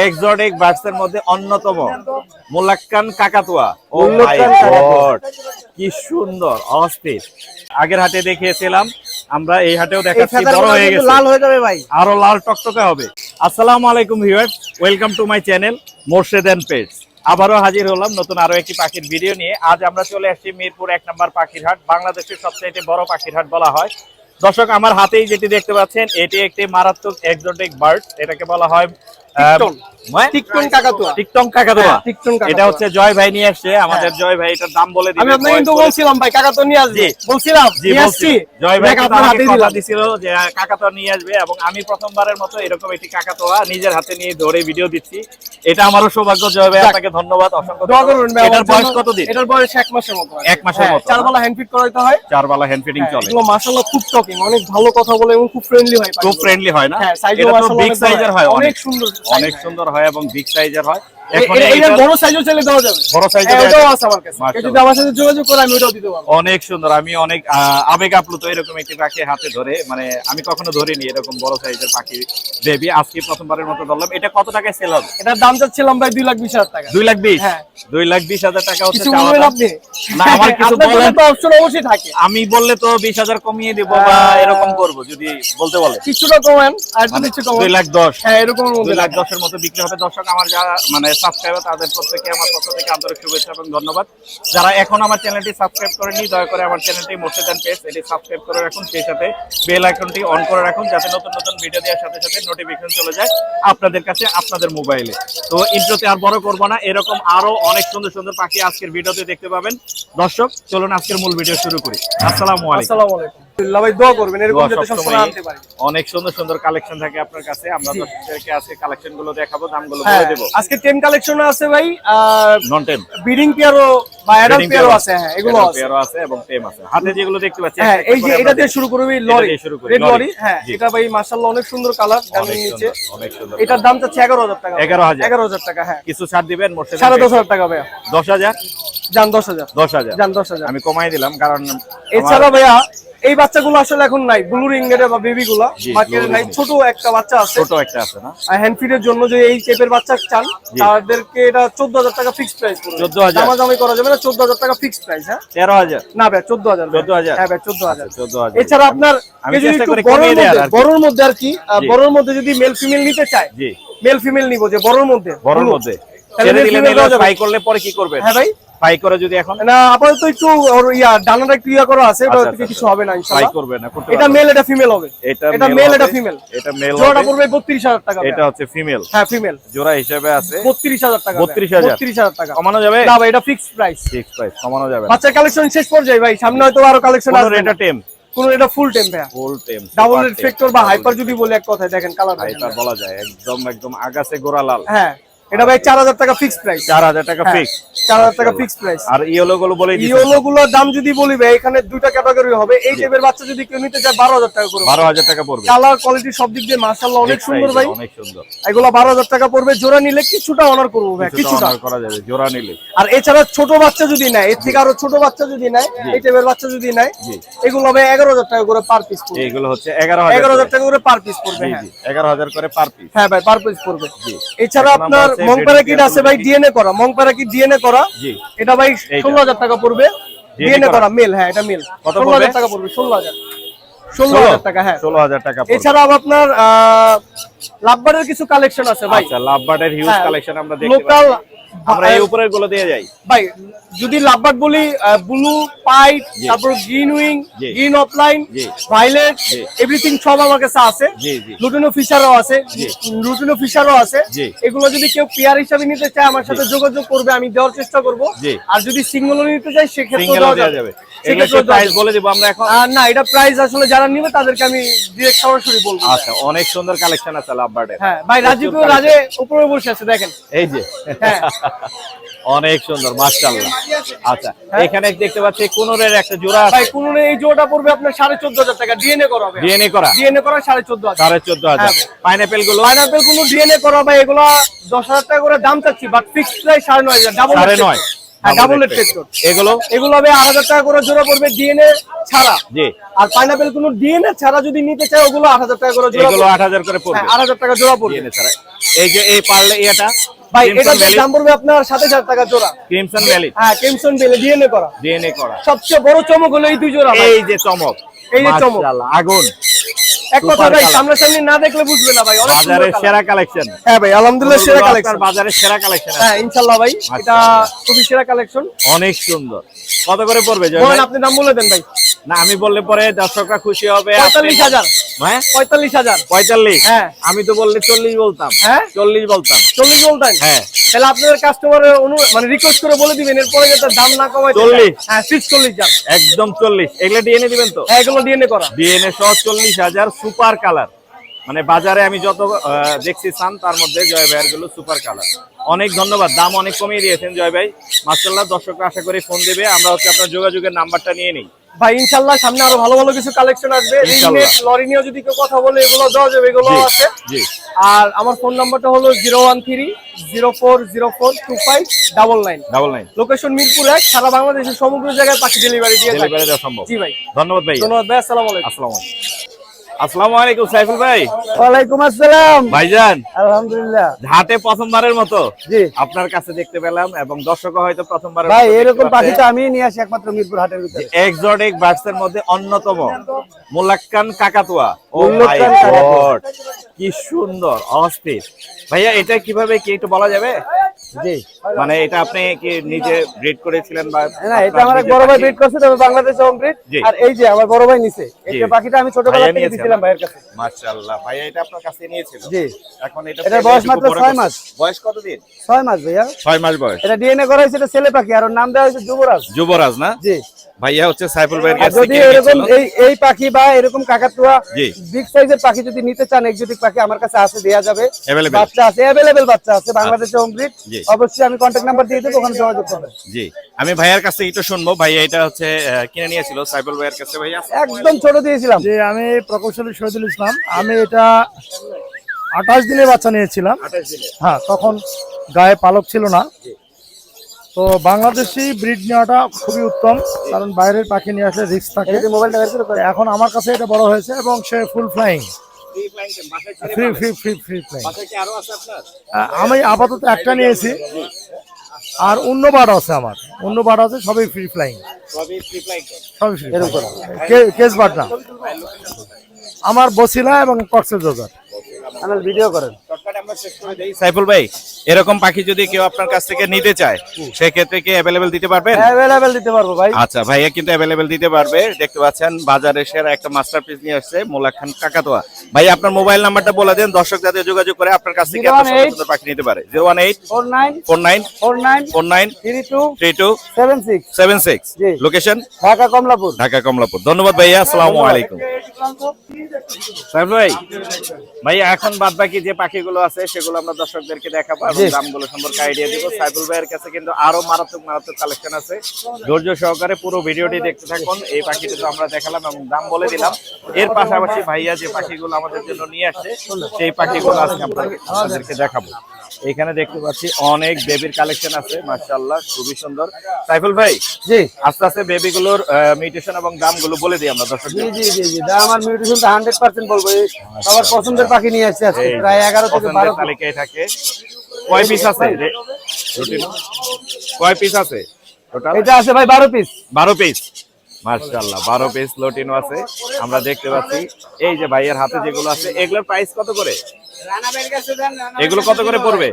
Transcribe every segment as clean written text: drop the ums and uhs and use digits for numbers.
Exotic বার্ডসের মধ্যে অন্যতম মোলাক্কান কাকাতুয়া। ও মাই গড, কি সুন্দর, অস্থির। আগের হাটে দেখিয়েছিলাম আমরা, এই হাটেও দেখাচ্ছি, বড় হয়ে গেছে, লাল হয়ে যাবে ভাই, আরো লাল টকটকে হবে। আসসালামু আলাইকুম viewers, welcome to my channel Morshed and pets. আবারও হাজির হলাম নতুন আরো একটি পাখির ভিডিও নিয়ে। আজ আমরা চলে আসছি মিরপুর 1 নম্বর পাখির হাট, বাংলাদেশের সবচেয়ে বড় পাখির হাট বলা হয়। দর্শক, আমার হাতেই যেটি দেখতে পাচ্ছেন এটি একটি মারাত্মক এক্সোটিক বার্ড, এটাকে বলা হয় টিকটন কাকাতুয়া। টিকটং কাকাতুয়া। টিকটন কাকাতুয়া। এটা হচ্ছে জয় ভাই নিয়ে আসছে আমাদের। জয় ভাই এটার দাম বলে দিবেন। আমি আপনাকে কিন্তু বলছিলাম ভাই কাকাতুয়া নিয়ে আসবে, বলছিলাম নিয়ে আসছি। জয় ভাই আপনার হাতে কথা দিছিল যে কাকাতুয়া নিয়ে আসবে, এবং আমি প্রথমবারের মতো এরকম একটি কাকাতুয়া নিজের হাতে নিয়ে ধরে ভিডিও দিচ্ছি। এটা আমারও সৌভাগ্য। জয় ভাই আপনাকে ধন্যবাদ, অসংখ্য ধন্যবাদ। এটার বয়স কতদিন? এটার বয়স 1 মাসের মতো। 1 মাসের মতো। 4 বেলা হ্যান্ড ফিড করাইতে হয়। 4 বেলা হ্যান্ড ফিডিং চলে। এগুলো মাশাআল্লাহ খুব টকিং, অনেক ভালো কথা বলে এবং খুব ফ্রেন্ডলি হয়। খুব ফ্রেন্ডলি হয় না? হ্যাঁ, এটা তো বিগ সাইজের হয়, অনেক সুন্দর, অনেক সুন্দর হয় এবং বিগ সাইজের হয়। এটা বড় সাইজও চলে দেওয়া যাবে, বড় সাইজের এটাও আছে আমার কাছে। যদি আমার সাথে যোগাযোগ করে আমি ওটাও দিতে পারবো। অনেক সুন্দর। আমি অনেক আবেগ আপ্লুত এরকম একটি পাখি হাতে ধরে, মানে আমি কখনো ধরিনি এরকম বড় সাইজের পাখি বেবি, আজকে প্রথমবারের মতো ধরলাম। এটা কত টাকায় সেল হবে? এটার দাম চাচ্ছিলাম ভাই 2,20,000 টাকা। 2,20,000? হ্যাঁ, 2,20,000 টাকা হচ্ছে। কিছু বলবেন আপনি? না, আমার কিছু বলার তো অপশন অবশ্যই থাকে। আমি বললে তো 20,000 কমিয়ে দেব বা এরকম করব, যদি বলতে বলে কিছুটা কমেন, আর কিছু কমেন। 2,10,000। হ্যাঁ, এরকম 2,10,000 এর মতো বিক্রি হবে। দর্শক, আমার যারা মানে সাবস্ক্রাইবার, তাদের প্রত্যেককে আমার পক্ষ থেকে আন্তরিক শুভেচ্ছা এবং ধন্যবাদ। যারা এখন আমার চ্যানেলটি সাবস্ক্রাইব করেনি, দয়া করে আমার চ্যানেলটি মোর্শেদ এন্ড পেটস এটি সাবস্ক্রাইব করে রাখুন। সেই সাথে বেল আইকনটি অন করে রাখুন, যাতে নতুন নতুন ভিডিও দেওয়ার সাথে সাথে নোটিফিকেশন চলে যায় আপনাদের কাছে, আপনাদের মোবাইলে। তো ইন্ট্রোতে আর বড় করব না, এরকম আরো অনেক সুন্দর সুন্দর পাখি আজকের ভিডিওতে দেখতে পাবেন। দর্শক, চলুন আজকের মূল ভিডিও শুরু করি। আসসালামু আলাইকুম। আসসালামু আলাইকুম। আল্লাহ ভাই দোয়া করবেন এরকম যাতে সবসময় আনতে পারি। অনেক সুন্দর সুন্দর কালেকশন থাকে আপনার কাছে। আমরা দর্শকদেরকে আজকে কালেকশন গুলো দেখাবো, দামগুলো বলে দেব। আজকে টেম কালেকশন আছে ভাই, আর নন টেম ব্রিডিং পেয়ারও বা অ্যাডাল্ট পেয়ারও আছে। হ্যাঁ, এগুলো আছে, পেয়ারও আছে এবং টেম আছে। হাতে যেগুলো দেখতে পাচ্ছি, হ্যাঁ, এই যে এটা দিয়ে শুরু করবি, লরি, রেড লরি। হ্যাঁ, জি। এটা ভাই মাশাআল্লাহ অনেক সুন্দর কালার, ডানের নিচে অনেক সুন্দর। এটার দাম চাচ্ছে 11,000 টাকা। 11,000 টাকা। হ্যাঁ, কিছু ছাড় দিবেন? মোর্শেদ 10,500 টাকা ভাই। 10,000 জান 10,000 10,000 জান 10,000 আমি কমাই দিলাম, কারণ এছাড়া ভাইয়া এই বাচ্চাগুলো আসলে এখন নাই, ব্লু রিংগের বা বেবিগুলো জি, মার্কেটে blue নাই। ring। ছোট একটা বাচ্চা আছে, ছোট একটা আছে না, হ্যান্ড ফিডের জন্য। যে এই টাইপের বাচ্চা চান তাদেরকে এটা 14,000 টাকা ফিক্সড প্রাইস পড়বে। 14,000 দামাদামি করা যাবে না, 14,000 টাকা ফিক্সড প্রাইস। হ্যাঁ, 13,000 না ভাই 14,000। 14,000? হ্যাঁ ভাই 14,000। 14,000। এছাড়া আপনার আমি যদি চেষ্টা একটু করি কমিয়ে দেওয়ার আর কি। বড়র মধ্যে আর কি, বড়র মধ্যে যদি মেল ফিমেল নিতে চায়, জি, মেল ফিমেল নিব যে বড়র মধ্যে, বড়র মধ্যে তাহলে ছেড়ে দিলে female দেওয়া যাবে। ফ্রাই করলে পরে কি করবেন? হ্যাঁ ভাই, ফ্রাই করে যদি এখন না আপাতত একটু ওর ডানাটা একটু করা আছে, ওটা থেকে কিছু হবে না ফ্রাই ইনশাআল্লাহ। করবে না, করতে এটা পারবে। মেল, এটা ফিমেল হবে। এটা মেল, হবে, এটা ফিমেল। এটা মেল জোড়াটা হবে। পড়বে 32,000 টাকা। এটা হচ্ছে ফিমেল। হ্যাঁ, ফিমেল জোড়া হিসেবে আছে 32,000 টাকা। 32,000 টাকা। কমানো যাবে? না ভাই, এটা ফিক্সড প্রাইস। ফিক্স প্রাইস, কমানো যাবে না। বাচ্চা কালেকশন শেষ পর্যায়ে ভাই, সামনে হয়তো আরো কালেকশন আসবে। এটা টেম, কোন এটা ফুল টেম ভাই, ফুল টেম, ডাবল রিফ্লেক্টর বা হাইপার যদি বলি এক কথায়, দেখেন কালার হাইপার বলা যায়। একদম একদম আগাছে গোড়া লাল। হ্যাঁ, এটা ভাই 4,000 টাকা ফিক্সড প্রাইস। 4,000 টাকা ফিক্স। 4,000 টাকা ফিক্সড প্রাইস। আর ইয়েলো গুলো বলে দিচ্ছি, ইয়েলো গুলোর দাম যদি বলি ভাই, এখানে দুইটা ক্যাটাগরি হবে। এই টাইপের বাচ্চা যদি কেউ নিতে চায় 12,000 টাকা করে। 12,000 টাকা পড়বে। কালার কোয়ালিটি সব দিক দিয়ে মাশাআল্লাহ অনেক সুন্দর ভাই, অনেক সুন্দর। এগুলো 12,000 টাকা পড়বে। জোড়া নিলে কিছুটা অনার করবো ভাই, কিছুটা অনার করা যাবে জোড়া নিলে। আর এছাড়া ছোট বাচ্চা যদি নেয়, এর থেকে আরো ছোট বাচ্চা যদি নেয়, এই টাইপের বাচ্চা যদি নেয়, এগুলো হবে 11,000 টাকা করে পার পিস পড়বে। এইগুলো হচ্ছে 11,000 টাকা করে পার পিস পড়বে। হ্যাঁ, 11,000 করে পার পিস। হ্যাঁ ভাই, পার পিস পড়বে। জি। এছাড়া আপনার মং প্যারাকিট আছে ভাই, ডিএনএ করা, মং প্যারাকিট ডিএনএ করা। জি। এটা ভাই 16,000 টাকা পড়বে, ডিএনএ করা মেল। হ্যাঁ, এটা মেল। কত 16,000 টাকা পড়বে। 16,000 টাকা। হ্যাঁ, 16,000 টাকা পড়বে। এছাড়া আপনার লাভবার্ডের কিছু কালেকশন আছে ভাই। আচ্ছা, লাভবার্ডের হিউজ কালেকশন আমরা দেখতে লোকাল পাচ্ছি। আমরা এই উপরের গুলো দিয়ে যাই ভাই। যদি লাভবার্ড বলি, ব্লু পাইট, তারপর green wing, green opaline, violet, everything সব আমার কাছে আছে। জি জি। লুটিনো ফিশারও আছে, লুটিনো ফিশারও আছে। এগুলো যদি কেউ পেয়ার হিসাবে নিতে চায় আমার সাথে যোগাযোগ করবে, আমি দেওয়ার চেষ্টা করব। আর যদি সিঙ্গেলও নিতে চাই সেক্ষেত্রে দেওয়া যাবে। সেক্ষেত্রে প্রাইস বলে দিব আমরা এখন। না, এটা প্রাইস আসলে যারা নিবে তাদেরকে আমি ডিরেক্ট সরাসরি বলবো। আচ্ছা, অনেক সুন্দর কালেকশন আছে লাভবার্ডের। হ্যাঁ ভাই, রাজীব রাজে উপরে বসে আছে দেখেন, এই যে। হ্যাঁ অনেক সুন্দর মাশাআল্লাহ। আচ্ছা, এখানে দেখতে পাচ্ছি কুনুরের একটা জোড়া আছে ভাই। কুনুরের এই জোড়াটা পড়বে আপনার 14,500 টাকা। ডিএনএ করা হবে। ডিএনএ করা 14,500। 14,500। পাইনাপেল গুলো? পাইনাপেল গুলো ডিএনএ করা ভাই, এগুলো 10,000 টাকা করে দাম চাচ্ছি, but fixed price 9,500। Double 9.5 double red factor. এগুলো এগুলো হবে 8000 টাকা করে জোড়া পড়বে ডিএনএ ছাড়া। জি। আর পাইনাপেল কোনো ডিএনএ ছাড়া যদি নিতে চায় ওগুলো 8000 টাকা করে জোড়া। এগুলো 8000 করে পড়বে। 8000 টাকা জোড়া পড়বে। ডিএনএ ছাড়া। এই যে এই পারলে এটা ভাই এটা দাম পড়বে আপনার 7000 টাকা জোড়া। Crimson valley. হ্যাঁ ক্রিমসন ভ্যালি ডিএনএ করা। ডিএনএ করা। সবচেয়ে বড় চমক হলো এই দুই জোড়া। এই যে চমক, এই যে চমক, মাশাআল্লাহ আগুন। এক কথা ভাই সামনাসামনি না দেখলে বুঝবে না ভাই, অনেক সুন্দর বাজারের সেরা কালেকশন। হ্যাঁ ভাই আলহামদুলিল্লাহ সেরা কালেকশন, বাজারের সেরা কালেকশন। হ্যাঁ ইনশাআল্লাহ ভাই এটা খুবই সেরা কালেকশন। অনেক সুন্দর। কত করে পড়বে জয় বলেন ভাই? আপনি দাম বলে দেন ভাই। না আমি বললে পরে দর্শকরা খুশি হবে। 45000। হ্যাঁ 45000। 45। হ্যাঁ আমি তো বললে 40 বলতাম। হ্যাঁ 40 বলতাম। 40 বলতেন। হ্যাঁ তাহলে আপনাদের কাস্টমারের মানে রিকোয়েস্ট করে বলে দিবেন এরপরে যাতে দাম না কমায়। 40। হ্যাঁ 40 যান একদম 40। এগুলা ডিএনএ দিবেন তো? হ্যাঁ এগুলো ডিএনএ করা। ডিএনএ সহ 40000 সুপার কালার। মানে বাজারে আমি যত দেখছি সান তার মধ্যে জয় ভাইয়ের গুলো সুপার কালার। অনেক ধন্যবাদ, দাম অনেক কমিয়ে দিয়েছেন জয় ভাই, মাশাআল্লাহ। দর্শকরা আশা করি ফোন দেবে। আমরা হচ্ছে আপনার যোগাযোগের নাম্বারটা নিয়ে নিই ভাই ইনশাআল্লাহ সামনে আরো ভালো ভালো কিছু কালেকশন আসবে। রিংনেট লরিনিও যদি কেউ কথা বলে এগুলো দেওয়া যাবে, এগুলো আছে। জি। আর আমার ফোন নাম্বারটা হলো 01304042599। লোকেশন মিরপুর 1। সারা বাংলাদেশের সমগ্র জায়গায় পাখি ডেলিভারি দিয়ে থাকি। ডেলিভারি দেওয়া সম্ভব। জি ভাই ধন্যবাদ ভাই। ধন্যবাদ ভাই। আসসালামু আলাইকুম। আসসালামু আলাইকুম। আসসালামু আলাইকুম সাইফুল ভাই। ওয়ালাইকুম আসসালাম ভাইজান। আলহামদুলিল্লাহ। হাটে প্রথমবারের মতো জি আপনার কাছে দেখতে পেলাম এবং দর্শকও হয়তো প্রথমবারের ভাই মতো দেখতে এরকম পাখি পাচ্ছে। তো আমি নিয়ে আসি একমাত্র মিরপুর হাটের ভিতরে। এক্সোটিক বার্ডস এর মধ্যে অন্যতম মুলাক্কান কাকাতুয়া। ও মাই মুলাক্কান কাকাতুয়া। গড কি সুন্দর, অস্থির। ভাইয়া এটা কিভাবে কি একটু বলা যাবে? জি মানে এটা আপনি কি নিজে ব্রিড করেছিলেন বা? না এটা আমার এক বড় ভাই ব্রিড করছে, তবে বাংলাদেশে হোম ব্রিড। জি। আর এই যে আমার বড় ভাই নিছে এই জি। যে পাখিটা আমি ছোটবেলা ভাইয়া থেকে নিয়েছে দিছিলাম না? ভাইয়ের কাছে। মাশাআল্লাহ ভাইয়া এটা আপনার কাছে নিয়েছিল। জি এখন এটা এটার বয়স মাত্র 6 মাস। বয়স কত দিন? 6 মাস ভাইয়া। 6 মাস বয়স। এটা ডিএনএ করা হয়েছে, এটা ছেলে পাখি আর ওর নাম দেওয়া হয়েছে যুবরাজ। যুবরাজ না? জি ভাইয়া হচ্ছে সাইফুল ভাইয়ের আর কাছে যদি কিনে এরকম নিয়েছিল। এই পাখি বা এরকম কাকাতুয়া জি। বিগ সাইজের পাখি যদি নিতে চান, এক্সোটিক পাখি আমার কাছে আছে, দেয়া যাবে। Available? বাচ্চা আছে, अवेलेबल বাচ্চা আছে বাংলাদেশে হোম ব্রিড। জি। অবশ্যই আমি কন্টাক্ট নাম্বার দিয়ে দেব, ওখানে যোগাযোগ করবেন। জি আমি ভাইয়ার কাছে একটু শুনবো। ভাইয়া এটা হচ্ছে কিনে নিয়েছিল সাইফুল ভাইয়ের কাছে। ভাইয়া একদম ছোট দিয়েছিলাম। যে আমি প্রকৌশলী শহীদুল ইসলাম, আমি এটা 28 দিনের বাচ্চা নিয়েছিলাম। 28 দিনে। হ্যাঁ তখন গায়ে পালক ছিল না। তো বাংলাদেশি ব্রিড নেওয়াটা খুবই উত্তম, কারণ বাইরের পাখি নিয়ে আসলে রিস্ক থাকে। এই যে মোবাইলটা বের করে এখন আমার কাছে এটা বড় হয়েছে এবং সে full flying, free free free free flying. বাসায় কি আরো আছে আপনার? আমি আপাতত একটা নিয়েছি, আর অন্য বার্ড আছে আমার, অন্য বার্ড আছে, সবই ফ্রি ফ্লাইং, সবই ফ্রি ফ্লাইং। সবই ফ্রি। কেস বার্ড না, আমার বসিলা এবং কক্সবাজার। আমার ভিডিও করেন। সাইফুল ভাই এরকম পাখি যদি কেউ আপনার কাছ থেকে নিতে চায় সেক্ষেত্রে কি অ্যাভেলেবেল দিতে পারবেন? अवेलेबल দিতে পারবো ভাই। আচ্ছা ভাইয়া কিন্তু অ্যাভেলেবেল দিতে পারবে। দেখতে পাচ্ছেন বাজারে সেরা একটা মাস্টারপিস নিয়ে আসছে মুলাক্কান কাকাতুয়া। ভাই আপনার মোবাইল নাম্বারটা বলে দেন, দর্শক যাতে যোগাযোগ করে আপনার কাছ থেকে এত সুন্দর সুন্দর পাখি নিতে পারে। 018 49 49 49 49 32 32 76 76। জি। লোকেশন ঢাকা কমলাপুর। ঢাকা কমলাপুর। ধন্যবাদ ভাইয়া, আসসালামু আলাইকুম। সাইফুল ভাই ভাইয়া এখন বাদ বাকি যে পাখিগুলো আছে সেগুলো আমরা দর্শকদেরকে দেখাবো এবং দামগুলো সম্পর্কে আইডিয়া দিব। সাইফুল ভাইয়ের কাছে কিন্তু আরো মারাত্মক মারাত্মক কালেকশন আছে। ধৈর্য সহকারে পুরো ভিডিওটি দেখতে থাকুন। এই পাখিটি তো আমরা দেখালাম এবং দাম বলে দিলাম। এর পাশাপাশি ভাইয়া যে পাখিগুলো আমাদের জন্য নিয়ে আসছে সেই পাখিগুলো আজকে আপনাদেরকে দেখাবো। এখানে দেখতে পাচ্ছি অনেক বেবির কালেকশন আছে, মাশাআল্লাহ খুবই সুন্দর। সাইফুল ভাই জি আস্তে আস্তে বেবিগুলোর মিউটেশন এবং দামগুলো বলে দিই আমরা দর্শকদের। জি জি জি দাম আমার মিউটেশনটা 100% বলবো। এই সবার পছন্দের পাখি নিয়ে আসছে আজকে, প্রায় 11 থেকে পছন্দের 12 তালিকায় থাকে। কয় পিস আছে রুটিন? কয় পিস আছে টোটাল? এটা আছে ভাই 12 পিস। 12 পিস। মাশাআল্লাহ 12 পিস লটিনো আছে আমরা দেখতে পাচ্ছি। এই যে ভাইয়ের হাতে যেগুলো আছে এগুলোর প্রাইস কত করে? এগুলো কত করে পড়বে?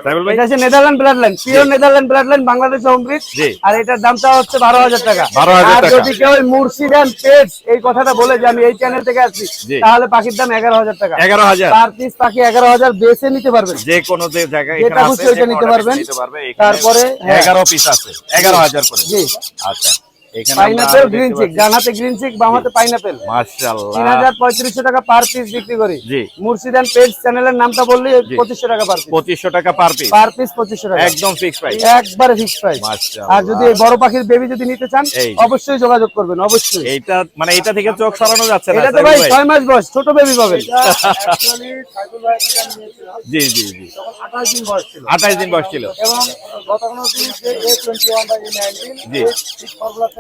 সাইফুল ভাই এটা আছে Netherland blood line, pure Netherland blood line, Bangladesh home breed. জি। আর এটার দামটা হচ্ছে 12000 টাকা। 12,000 আর টাকা। যদি কেউ মুর্শিদান পেটস এই কথাটা বলে যে আমি এই চ্যানেল থেকে আসছি, জি। তাহলে পাখির দাম 11000 টাকা। 11000 পার পিস পাখি 11000 বেচে নিতে পারবেন। যে কোনো যে জায়গায় যেটা এখানে আছে খুশি ওইটা নিতে পারবেন। নিতে পারবে। তারপরে, হ্যাঁ। 11 পিস আছে 11000 করে। জি। আচ্ছা এখানে পাইনাপেল গ্রিন চিক, ডান হাতে গ্রিন চিক, বাম হাতে পাইনাপেল। মাশাআল্লাহ 3300 টাকা পার পিস বিক্রি করি। জি। মুর্শিদান পেজ চ্যানেলের নামটা বললেই 2500 টাকা পার পিস। 2500 টাকা পার পিস। পার পিস 2500 টাকা একদম ফিক্স প্রাইস। একবারে ফিক্স প্রাইস। মাশাআল্লাহ। আর যদি এই বড় পাখির বেবি যদি নিতে চান এই। অবশ্যই যোগাযোগ করবেন, অবশ্যই। এইটা মানে এটা থেকে চোখ সরানো যাচ্ছে না। এটা তো ভাই 6 মাস বয়স, ছোট বেবি পাবেন। অ্যাকচুয়ালি সাইদুল ভাই যেটা নিয়েছিল জি জি জি। তখন 28 দিন বয়স ছিল 28 দিন বয়স ছিল। এবং গতকাল দিন যে A21 বা A19 জি। ঠিক ফর্মুলা থেকে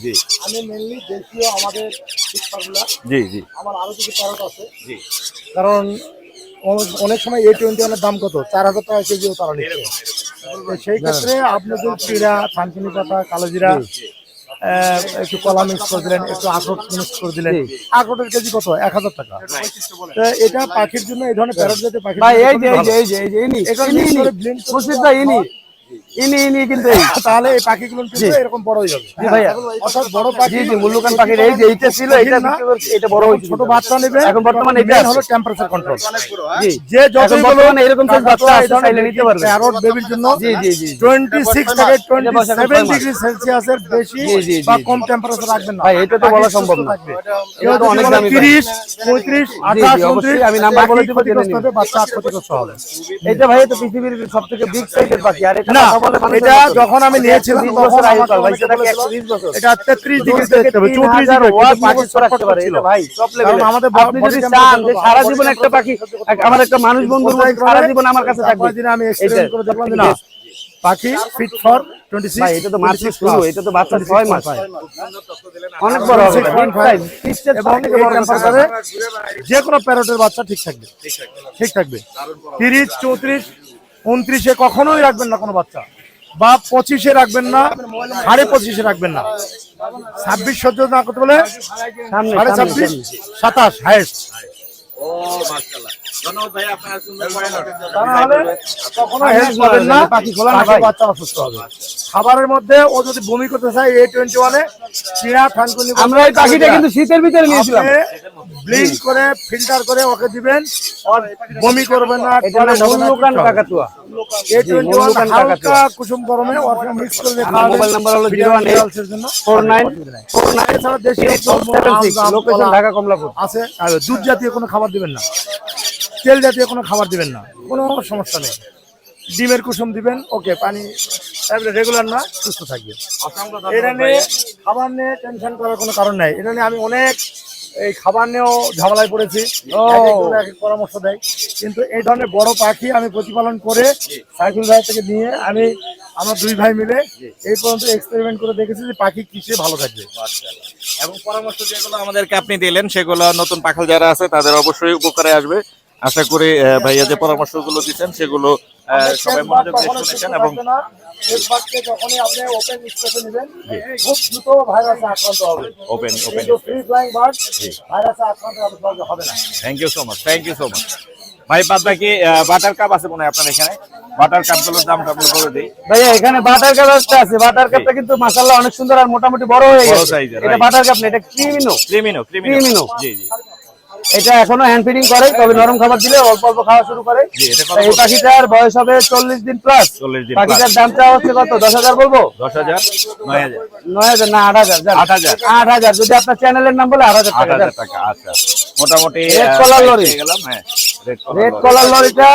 জি আমি মেইনলি দেশীয় আমাদের ঠিক ফর্মুলা, জি জি আমার আরো কিছু প্যারট আছে, জি। কারণ অনেক সময় A21 এর দাম কত 4000 টাকা কেজিও তারা নিচ্ছে। তো সেই ক্ষেত্রে আপনি যদি চিড়া, থানকুনি পাতা, কালোজিরা, একটু কলা মিক্স করে দিলেন, একটু আখরোট মিক্স করে দিলেন, আখরোটের কেজি কত 1000 টাকা। তো এটা পাখির জন্য এই ধরনের প্যারট জাতীয় পাখি ভাই এই যে ইনি মুর্শিদ ভাই ইনি কিন্তু এই তাহলে এই পাখিগুলো কিন্তু এরকম বড় হয়ে যাবে। জি ভাইয়া। অর্থাৎ বড় পাখি, জি মুল্লুকান পাখির এই যে এইটা ছিল, এটা বিক্রি করছি, এটা বড় হয়েছে। ছোট বাচ্চা নেবে, এখন বর্তমানে এটা main আছে। হলো টেম্পারেচার কন্ট্রোল। জি যে যত এখন বর্তমানে এরকম সাইজ বাচ্চা আছে, চাইলে নিতে পারবে। প্যারট বেবির জন্য জি জি জি 26 থেকে এটা বসে 27 ডিগ্রি সেলসিয়াসের বেশি জি, জি, বা জি, কম টেম্পারেচার রাখবেন না ভাই, এটা তো পাখি বলা সুস্থ সম্ভব না। থাকবে। এটা তো অনেক দামি 30, 35, 28, অবশ্যই, 29 আমি নাম্বার বলে দিব, জেনে ক্ষতিগ্রস্ত নিন। হবে, বাচ্চা ক্ষতিগ্রস্ত হবে। এটা ভাই তো পৃথিবীর সবথেকে বিগ সাইজের পাখি। আর এটা না, কথা বলে মানুষের এটা মতো। যখন আমি নিয়েছিলাম 120 তখন বছর আমাকে আয়ুকাল, ভাই অনেকে সেটাকে বলেছিল 120 বছর। এটা 33 ডিগ্রি 2 থেকে দেখতে হবে, 34 3000 ডিগ্রি, ওয়াট কিন্তু পাখি মুখস্থ রাখতে পারে। ছিল। এটা ভাই টপ কারণ লেভেলের। আমাদের আপনি body যদি temperature চান যে কত, সারা body জীবন একটা temperature পাখি, কত, আমার একটা মানুষ বন্ধুর মতো সারা জীবন আমার কাছে থাকবে। তারপরের দিনে আমি এক্সপেরিমেন্ট করে দেখলাম যে না, পাখি ফিট ফর 26। ভাই এটা তো মাত্র শুরু, এটা তো বাচ্চা 6 মাস, অনেক বড় হবে। বিগ সাইজ, পিসের এবং থেকে এই বড় টেম্পারেচারে যে কোনো প্যারটের বাচ্চা ঠিক থাকবে, ঠিক থাকবে। 30, 34, 29 এ কখনোই রাখবেন না কোনো বাচ্চা, বা 25 এ রাখবেন না, 25.5 এ রাখবেন না। 26 সহ্য না করতে বলে সামনে 26.5, 27 হাইয়েস্ট। ও মাশাআল্লাহ। ধন্যবাদ ভাই, আপনার সুন্দর পরামর্শ। তাহলে কখনো হেল্প পাবেন না, পাখি খোলা না পাখি ভাই। বাচ্চা অসুস্থ হবে। খাবারের মধ্যে ও যদি বমি করতে চায় A21 এ চিড়া, থানকুনি, আমরা এই পাখিটা কিন্তু শীতের ভিতরে নিয়েছিলাম। ব্লিন্ড করে ফিল্টার করে ওকে দিবেন, আর বমি করবে না, এটা না মুল্লুকান কাকাতুয়া। A21 মুল্লুকান হালকা কাকাতুয়া। কুসুম গরমে ওর সঙ্গে মিক্স করে দিয়ে আমার খাওয়াবেন। মোবাইল নাম্বার হলো ভিটামিন 018 মিনারেলসের জন্য 49 এছাড়া দেশীয় ফলমূল, আম, 76, জাম, লোকেশন কলা ঢাকা কমলাপুর। আছে। আর দুধ জাতীয় কোনো খাবার দিবেন না, তেল জাতীয় কোনো খাবার দিবেন না, কোনো সমস্যা নেই। ডিমের কুসুম দিবেন, ওকে, পানি রেগুলার না, সুস্থ থাকবে। এটা নিয়ে খাবার নিয়ে টেনশন করার কোনো কারণ নাই। এটা নিয়ে আমি অনেক এই খাবার নিয়েও ঝামেলায় পড়েছি, এক একজন এক এক পরামর্শ দেয়। কিন্তু এই ধরনের বড় পাখি আমি প্রতিপালন করে সাইকেল ভাই থেকে নিয়ে আমরা 2 ভাই মিলে এই পর্যন্ত এক্সপেরিমেন্ট করে দেখেছি যে পাখি কিসে ভালো থাকবে। এবং পরামর্শ যেগুলো আমাদেরকে আপনি দিলেন সেগুলো নতুন পাখল যারা আছে তাদের অবশ্যই উপকারে আসবে। আশা করি ভাইয়া যে পরামর্শগুলো দিচ্ছেন সেগুলো সবাই মনোযোগ দিয়ে শুনেছেন। এবং যখনই আপনি ওপেন স্পেসে নেবেন, খুব দ্রুত ভাইরাসে আক্রান্ত হবে। ওপেন কিন্তু ফ্রি ফ্লাইং বার্ড ভাইরাসে আক্রান্ত হবে না। Thank you so much, thank you so much ভাই। বাদ বাকি বাটার কাপ আছে মনে হয় আপনার এখানে, বাটার কাপগুলোর দামটা আপনি বলে দিই। ভাইয়া এখানে বাটার কাপ আছে। বাটার কাপটা কিন্তু মাশাআল্লাহ অনেক সুন্দর আর মোটামুটি বড় হয়ে বড় গেছে। সাইজের, এটা right. বাটার কাপ না, এটা ক্রিমিনো। ক্রিমিনো, ক্রিমিনো। জি জি এটা এখনো হ্যান্ড ফিডিং করে, তবে নরম খাবার দিলে অল্প অল্প খাওয়া শুরু করে। জি, এটা কত এই বছর? পাখিটার বয়স হবে 40 দিন প্লাস। 40 দিন পাখিটার plus। দামটা হচ্ছে কত? 10,000 বলবো? 10,000, 9,000, 9,000 না 8,000 যান। 8,000। 8,000 যদি আপনার চ্যানেলের নাম বলে 8,000 টাকা 8,000 যান। টাকা। আচ্ছা, মোটামুটি Red collar lorry। পেয়ে গেলাম। হ্যাঁ, রেড রেড কলার লরিটা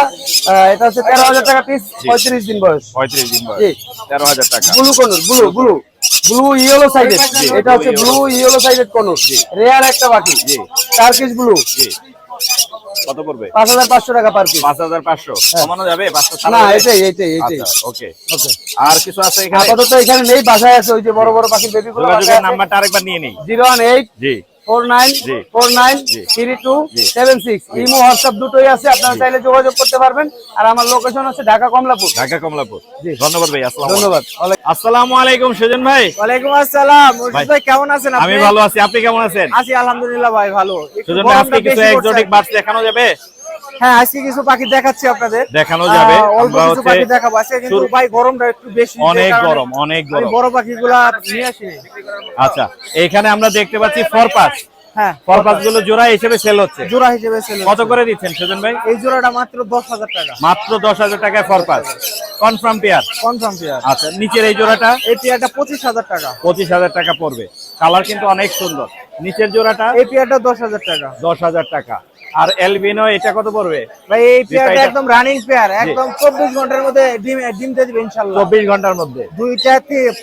এটা হচ্ছে 13,000 টাকা পিস, 35 দিন বয়স। 35 দিন বয়স, জি। 13,000 টাকা। Blue conure, blue yellow sided. এটা হচ্ছে blue yellow sided conure, rare একটা পাখি। জি। Turkish blue. জি, কত পড়বে? 5,500 টাকা পার পিস। 5,500 কমানো যাবে? 500 না, ছাড়া যাবে? এটাই। আচ্ছা, ওকে। ওকে। আর কিছু আছে এখানে? আপাতত এখানে নেই, বাসায় আছে ওই যে বড় বড় পাখির বেবি গুলো। যোগাযোগের নাম্বারটা আরেকবার নিয়ে নেই। 018 জি 49 জি। 49 জি। 32 76। ইমো হোয়াটসঅ্যাপ দুটোই আছে, আপনারা চাইলে যোগাযোগ করতে পারবেন। আর আমার লোকেশন হচ্ছে ঢাকা কমলাপুর। ঢাকা কমলাপুর। জি। ধন্যবাদ ভাই, আসসালামু ধন্যবাদ। আলাইকুম। আসসালামু আলাইকুম সুজন ভাই। ওয়ালাইকুম আসসালাম। মুর্শিদ ভাই কেমন আছেন আপনি? আমি ভালো আছি, আপনি কেমন আছেন? আছি আলহামদুলিল্লাহ ভাই, ভালো। একটু সুজন ভাই, গরমটা আজকে কিছু বেশি এক্সোটিক পড়ছে। বার্ডস দেখানো যাবে? হ্যাঁ, আজকে কিছু পাখি দেখাচ্ছি আপনাদের। দেখানো যাবে। অল্প আমরা কিছু হচ্ছে পাখি দেখাবো আজকে, কিন্তু ভাই গরমটা একটু বেশি। অনেক যে কারণে গরম, অনেক আমি গরম। বড় পাখিগুলা নিয়ে আসি। আচ্ছা, এখানে আমরা দেখতে পাচ্ছি ফরপাস। হ্যাঁ, ফরপাস গুলো জোড়া হিসেবে সেল হচ্ছে। জোড়া হিসেবে সেল। কত করে দিচ্ছেন সুজন ভাই? এই জোড়াটা মাত্র 10,000 টাকা। মাত্র 10,000 টাকায় ফরপাস। Confirm pair. Confirm pair. আচ্ছা, নিচের এই জোড়াটা? এই পেয়ারটা 25,000 টাকা। 25,000 টাকা পড়বে। কালার কিন্তু অনেক সুন্দর। নিচের জোড়াটা? এই পেয়ারটা 10,000 টাকা। 10,000 টাকা। আর এলবিনো এটা কত পড়বে? ভাই এই পেয়ারটা একদম রানিং পেয়ার, একদম 24 ঘন্টার মধ্যে ডিম দিয়ে দিবে ইনশাআল্লাহ। 24 ঘন্টার মধ্যে?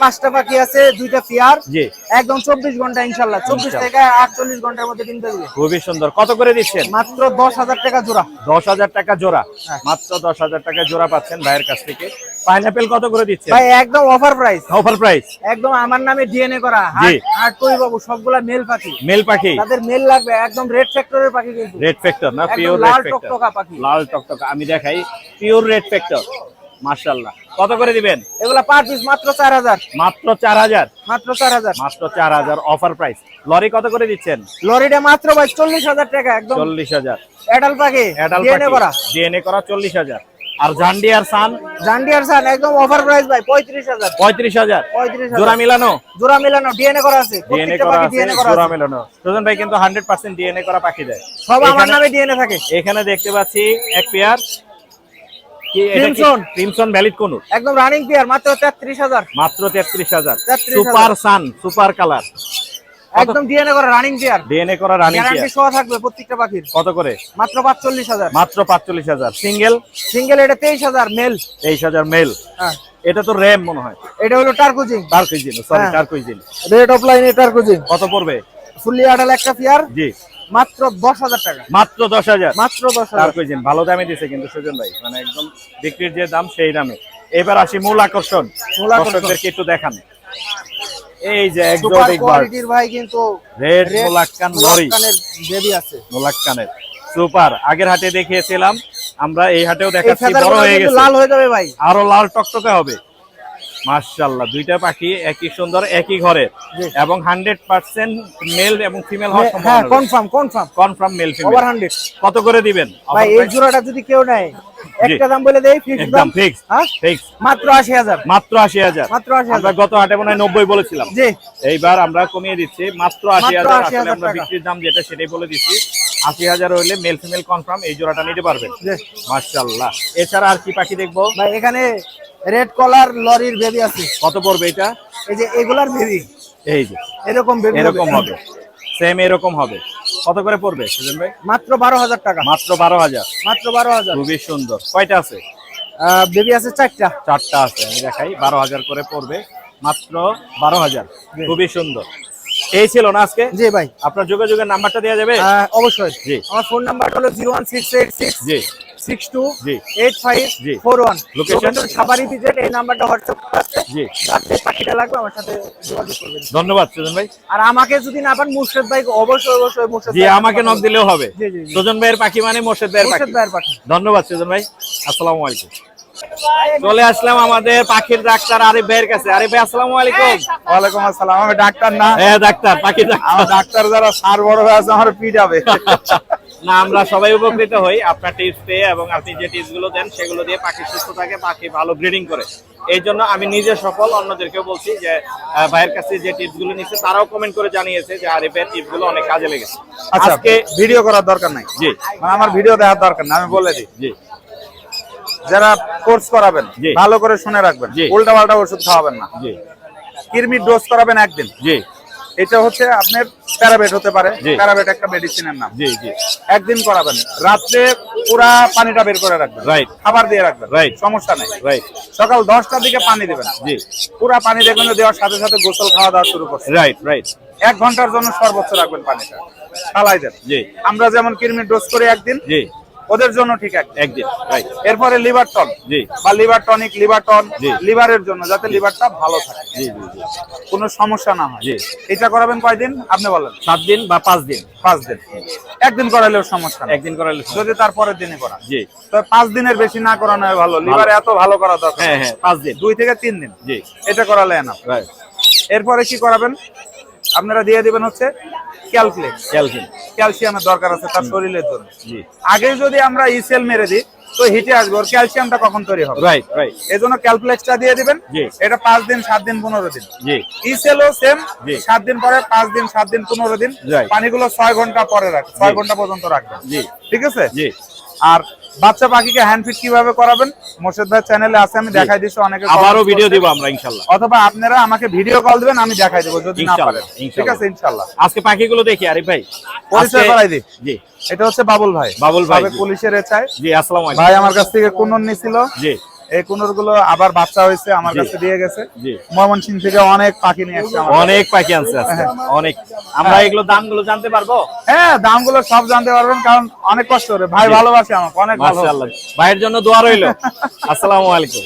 পাঁচটা পাখি আছে, দুইটা পেয়ার। জি, একদম 24 ঘন্টা ইনশাআল্লাহ, 24 থেকে 48 ঘন্টার মধ্যে ডিম দিয়ে দিবে। খুবই সুন্দর। কত করে দিচ্ছেন? মাত্র 10,000 টাকা জোড়া। 10,000 টাকা জোড়া। হ্যাঁ। মাত্র 10,000 টাকা জোড়া পাচ্ছেন ভাইয়ের কাছ থেকে। পাইনাপেল কত করে দিচ্ছেন? ভাই একদম অফার প্রাইস। Offer price? একদম আমার নামে ডিএনএ করা। জি। হাট কই বাবু, সবগুলা মেল পাখি। মেল পাখি? তাদের মেল লাগবে, একদম রেড ফ্যাক্টরের পাখি কিন্তু। রেড ফ্যাক্টর না? একদম পিওর লাল রেড ফ্যাক্টর। টকটকা পাখি। লাল টকটকা। আমি দেখাই, পিওর রেড ফ্যাক্টর। মাশাআল্লাহ। কত করে দিবেন এগুলা পার পিস মাত্র 4,000। মাত্র 4,000? মাত্র 4,000। মাত্র 4,000 অফার প্রাইস। লরি কত করে দিচ্ছেন? লরিটা মাত্র ভাই 40,000 টাকা, একদম 40,000। এডাল পাখি, অ্যাডাল্ট ডিএনএ করা। ডিএনএ করা 40,000। আর জান্ডিয়ার সান? জান্ডিয়ার সান একদম অফার প্রাইস ভাই 35,000। 35,000 35,000 জোড়া মিলানো? জোড়া মিলানো, ডিএনএ করা আছে। ডিএনএ প্রত্যেকটা করা পাখি আছে, ডিএনএ করা জোড়া আছে। মিলানো। সুজন ভাই কিন্তু 100% ডিএনএ করা পাখি দেয়। সব আমার এখানে- নামে ডিএনএ থাকে। এখানে দেখতে পাচ্ছি এক পেয়ার। কি এটা? ক্রিমসন। ক্রিমসন ভ্যালিড কোন? একদম রানিং পেয়ার, মাত্র 33,000। মাত্র 33,000। 33,000 সুপার সান, সুপার কালার। একদম ডিএনএ করা রানিং পেয়ার। ডিএনএ করা রানিং গ্যারান্টি পেয়ার। সহ থাকবে প্রত্যেকটা পাখির। কত করে? মাত্র 45,000। মাত্র 45,000। সিঙ্গেল? সিঙ্গেল এটা 23,000 মেল। 23,000 মেল। হ্যাঁ, এটা তো র্যাম মনে হয়। এটা হলো টার্কুজিং। টার্কুইজিন, সরি হ্যাঁ। টার্কুইজিন। রেড অফ লাইনে টার্কুজিং। কত পড়বে? ফুললি আডাল একটা পেয়ার, জি, মাত্র 10,000 টাকা। মাত্র 10,000। মাত্র 10,000। টার্কুইজিন ভালো দামে দিছে কিন্তু সুজন ভাই, মানে একদম বিক্রির যে দাম সেই দামে। এবার আসি মূল আকর্ষণ। মূল আকর্ষণ। দর্শকদেরকে একটু দেখান। এই যে সুপার এক্সোটিক বার্ড, কোয়ালিটির ভাই কিন্তু রেড মোলাক্কান লরি। মোলাক্কানের বেবি আছে। মোলাক্কানের সুপার। আগের হাটে দেখিয়েছিলাম আমরা, এই হাটেও এই দেখাচ্ছি, বড় ফেদারগুলো হয়ে কিন্তু গেছে, লাল হয়ে যাবে ভাই। আরো লাল টকটকে হবে। মাশাআল্লাহ, দুইটা পাখি একই সুন্দর, একই ঘরে, জি। এবং 100% মেল এবং ফিমেল হওয়ার হ্যাঁ, সম্ভাবনা। Confirm confirm confirm male female. Over 100। কত করে দিবেন? ভাই এই জোড়াটা যদি কেউ নেয়, একটা দাম বলে দেই, ফিক্স একদম দাম। ফিক্স, হ্যাঁ, ফিক্স। মাত্র 80,000। মাত্র 80,000। মাত্র আমরা 80,000। গত হাটে মনে হয় 90 বলেছিলাম। জি, এইবার আমরা কমিয়ে দিচ্ছি মাত্র 80,000। মাত্র আসলে 80,000 আমরা টাকা। বিক্রির দাম যেটা সেটাই বলে দিচ্ছি। 80,000 হইলে মেল ফিমেল কনফার্ম এই জোড়াটা নিতে পারবেন। জি। মাশাআল্লাহ। এছাড়া আর কি পাখি দেখবো? ভাই এখানে রেড কলার লরির বেবি আছে। কত পড়বে এটা? এই যে এগুলার বেবি এই যে এরকম বেবি এরকম হবে, সেম এরকম হবে। কত করে পড়বে সুজন ভাই? মাত্র 12,000 টাকা। মাত্র 12,000। মাত্র 12,000। খুবই সুন্দর। কয়টা আছে? বেবি আছে 4টা। 4টা আছে। আমি দেখাই, 12,000 করে পড়বে। মাত্র 12,000। খুবই সুন্দর। এই ছিল না আজকে? জি ভাই। আপনার যোগাযোগের নাম্বারটা দেওয়া যাবে? অবশ্যই। জি। আমার ফোন নাম্বার হলো 01686 জি, 628541। লোকেশন? সাবারি বিজেট। এই নাম্বারটা হোয়াটসঅ্যাপ আছে। জি। যাতে পাখিটা লাগবে আমার সাথে যোগাযোগ করবেন। ধন্যবাদ সুজন ভাই। আর আমাকে যদি না পান, মুর্শেদ ভাই অবশ্যই অবশ্যই মুর্শেদ জি, ভাই আমাকে নক দিলেও হবে। জি, জি, জি। সুজন ভাইয়ের পাখি মানে মোর্শেদ ভাইয়ের পাখি। মুর্শেদ ভাইয়ের পাখি। ধন্যবাদ সুজন ভাই। আসসালামু আলাইকুম। চলে আসলাম আমাদের পাখির ডাক্তার আরিফ ভাইয়ের কাছে। আরিফ ভাই আসসালামু আলাইকুম। ওয়ালাইকুম আসসালাম। আমি ডাক্তার না, হ্যাঁ ডাক্তার, পাখি ডাক্তার। আমার ডাক্তার যারা সার বড় হয়ে আছে আমার পিটাবে। না, আমরা সবাই উপকৃত হই আপনার টিপস পেয়ে, এবং আপনি যে টিপস গুলো দেন সেগুলো দিয়ে পাখি সুস্থ থাকে, পাখি ভালো ব্রিডিং করে। এই জন্য আমি নিজে সফল, অন্যদেরকেও বলছি যে ভাইয়ের কাছে যে টিপস গুলো নিচ্ছে তারাও কমেন্ট করে জানিয়েছে যে আরিফের টিপস গুলো অনেক কাজে লেগেছে। আচ্ছা, আজকে ভিডিও করার দরকার নাই। জি, মানে আমার ভিডিও দেওয়ার দরকার না, আমি বলে দিই। জি, যারা কোর্স করাবেন জি। ভালো করে শুনে রাখবেন, জি। উল্টা পাল্টা ওষুধ খাওয়াবেন না। জি, কৃমির ডোজ করাবেন একদিন। জি, এটা হচ্ছে আপনার প্যারাবেট হতে পারে। জি। প্যারাবেট একটা মেডিসিনের নাম। জি, জি, একদিন করাবেন, রাত্রে পুরা পানিটা বের করে রাখবেন। রাইট, খাবার দিয়ে রাখবেন, রাইট, সমস্যা নেই। রাইট, সকাল 10টার দিকে পানি দিবেন। জি, পুরা পানি দেখবেন যে দেওয়ার সাথে সাথে গোসল খাওয়া দাওয়া শুরু করছে। রাইট, রাইট, 1 ঘন্টার জন্য সর্বোচ্চ রাখবেন পানিটা, ফালাই দেন। জি, আমরা যেমন কৃমির ডোজ করি একদিন, জি, ওদের জন্য ঠিক একদিন, রাইট, এরপরে লিভার টন জি, বা লিভার টনিক, লিভার টন জি। লিভারের জন্য, যাতে লিভারটা ভালো থাকে, জি, জি, জি, কোনো সমস্যা না হয়। জি। এটা করাবেন কয়দিন আপনি বলেন? 7 দিন বা 5 দিন? 5 দিন। একদিন করালেও সমস্যা নেই, একদিন করালে যদি তারপরের দিনে করা। জি, তো 5 দিনের বেশি না করানো হয় ভালো। লিভার এত ভালো করা দরকার। হ্যাঁ, হ্যাঁ, 5 দিন। 2 থেকে 3 দিন জি, এটা করালে না। রাইট, এরপরে কি করাবেন? আপনারা দিয়ে দিবেন হচ্ছে ক্যালপ্লেক্স। ক্যালসিয়াম। ক্যালসিয়ামের দরকার আছে তার শরীরের জন্য। জি, আগে যদি আমরা ইসেল মেরে দিই তো হিটে আসবে, ওর ক্যালসিয়ামটা কখন তৈরি হবে? রাইট, রাইট, এই জন্য ক্যালপ্লেক্সটা দিয়ে দিবেন। জি। এটা 5 দিন, 7 দিন, 15 দিন। জি, ইসেলও সেম, জি। 7 দিন পরে, 5 দিন, 7 দিন, 15 দিন। Right. পানিগুলো 6 ঘন্টা পরে রাখবেন, 6 জি। ঘন্টা পর্যন্ত রাখবেন। জি, ঠিক আছে? জি, আর বাচ্চা পাখিকে হ্যান্ড ফিড কিভাবে করাবেন মোর্শেদ ভাই চ্যানেলে আছে, আমি দেখাই দিচ্ছি। অনেকে আবারও ভিডিও দিব আমরা ইনশাআল্লাহ, অথবা আপনারা আমাকে ভিডিও কল দিবেন, আমি দেখাই দেবো যদি না পারেন। ঠিক আছে ইনশাআল্লাহ। আজকে পাখিগুলো দেখি আরিফ ভাই, পরিচয় করাই দিই। জি, এটা হচ্ছে বাবুল ভাই। বাবুল ভাই, সাবেক পুলিশের এসআই। জি আসসালামু আলাইকুম ভাই আমার কাছ থেকে কুনুর নিছিল, জি, এই কুনুর গুলো আবার বাচ্চা হয়েছে, আমার জি। কাছে দিয়ে গেছে। জি, ময়মনসিংহ থেকে অনেক পাখি নিয়ে আসছে আমার কাছে। অনেক পাখি আনছে আজকে, অনেক। আমরা এগুলো দামগুলো জানতে পারবো? হ্যাঁ, দামগুলো সব জানতে পারবেন, কারণ অনেক কষ্ট করে ভাই ভালোবাসে আমাকে, অনেক ভালো। মাশাআল্লাহ, ভাইয়ের জন্য দোয়া রইলো। আসসালামু আলাইকুম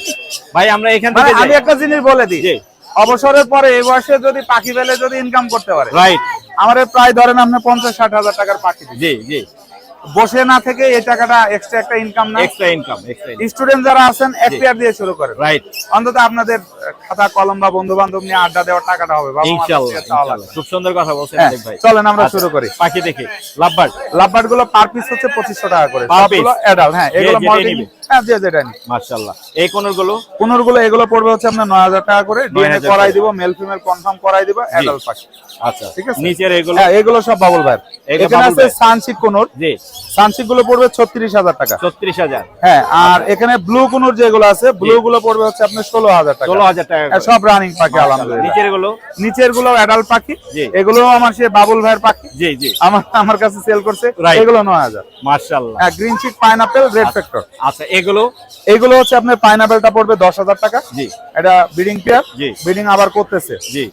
ভাই, আমরা এখান মানে থেকে আমি একটা জিনিস বলে দিই, জি, অবসরের পরে এই বয়সে যদি পাখি পেলে যদি ইনকাম করতে পারে, রাইট, আমার প্রায় ধরেন আপনি 50-60 হাজার টাকার পাখি দিন। জি, জি, বসে না থেকে এই টাকাটা এক্সট্রা একটা ইনকাম না। এক্সট্রা ইনকাম, স্টুডেন্ট যারা আছেন এক পেয়ার দিয়ে শুরু করেন, রাইট, অন্তত আপনাদের খাতা কলম বা বন্ধু বান্ধব নিয়ে আড্ডা দেওয়ার টাকাটা হবে। বাবা মার ইনশাআল্লাহ, কাছে চাওয়া লাগবে। ইনশাআল্লাহ। খুব সুন্দর কথা বলছেন হ্যাঁ, আরিফ ভাই। চলেন আমরা আচ্ছা, শুরু করি। পাখি দেখি। লাভবার্ড, লাভবার্ড গুলো পার পিস হচ্ছে 2500 টাকা করে, Per সবগুলো piece? অ্যাডাল্ট। হ্যাঁ, এগুলো যেটাই মল্টিং। নিবে। হ্যাঁ, যে যেটা নি। মাশাআল্লাহ। এই কোনরগুলো? কোনরগুলো এগুলো পড়বে হচ্ছে আপনার 9000 টাকা করে, ডিএনএ 9000 করাই টাকা। দিব, মেল ফিমেল কনফার্ম করাই দিব, অ্যাডাল্ট পাখি। আচ্ছা, ঠিক আছে। নিচের এগুলো? হ্যাঁ, এগুলো সব বাবুল ভাই। এগুলো এখানে বাবুল আছে ভাই। সানসিক কোনর, জি, সানসিক গুলো পড়বে 36000 টাকা। 36000। হ্যাঁ, আর এখানে ব্লু কোনর যেগুলো আছে, ব্লু গুলো পড়বে হচ্ছে আপনার 16000 টাকা। 16000 টাকা হ্যাঁ, করে। সব রানিং পাখি মাশাআল্লাহ। আলহামদুলিল্লাহ। নিচের গুলো? নিচের গুলো অ্যাডাল্ট পাখি, জি। এগুলো আমার সে বাবুল ভাইয়ের পাখি, জি, জি, আমার কাছে সেল করছে। Right. এগুলো 9000। মাশাআল্লাহ। হ্যাঁ, green cheek pineapple red factor. আচ্ছা, এগুলো? এগুলো হচ্ছে আপনার পাইনাপেলটা পড়বে 10000 টাকা। জি, এটা ব্রিডিং পেয়ার, জি। ব্রিডিং আবার করতেছে। জি,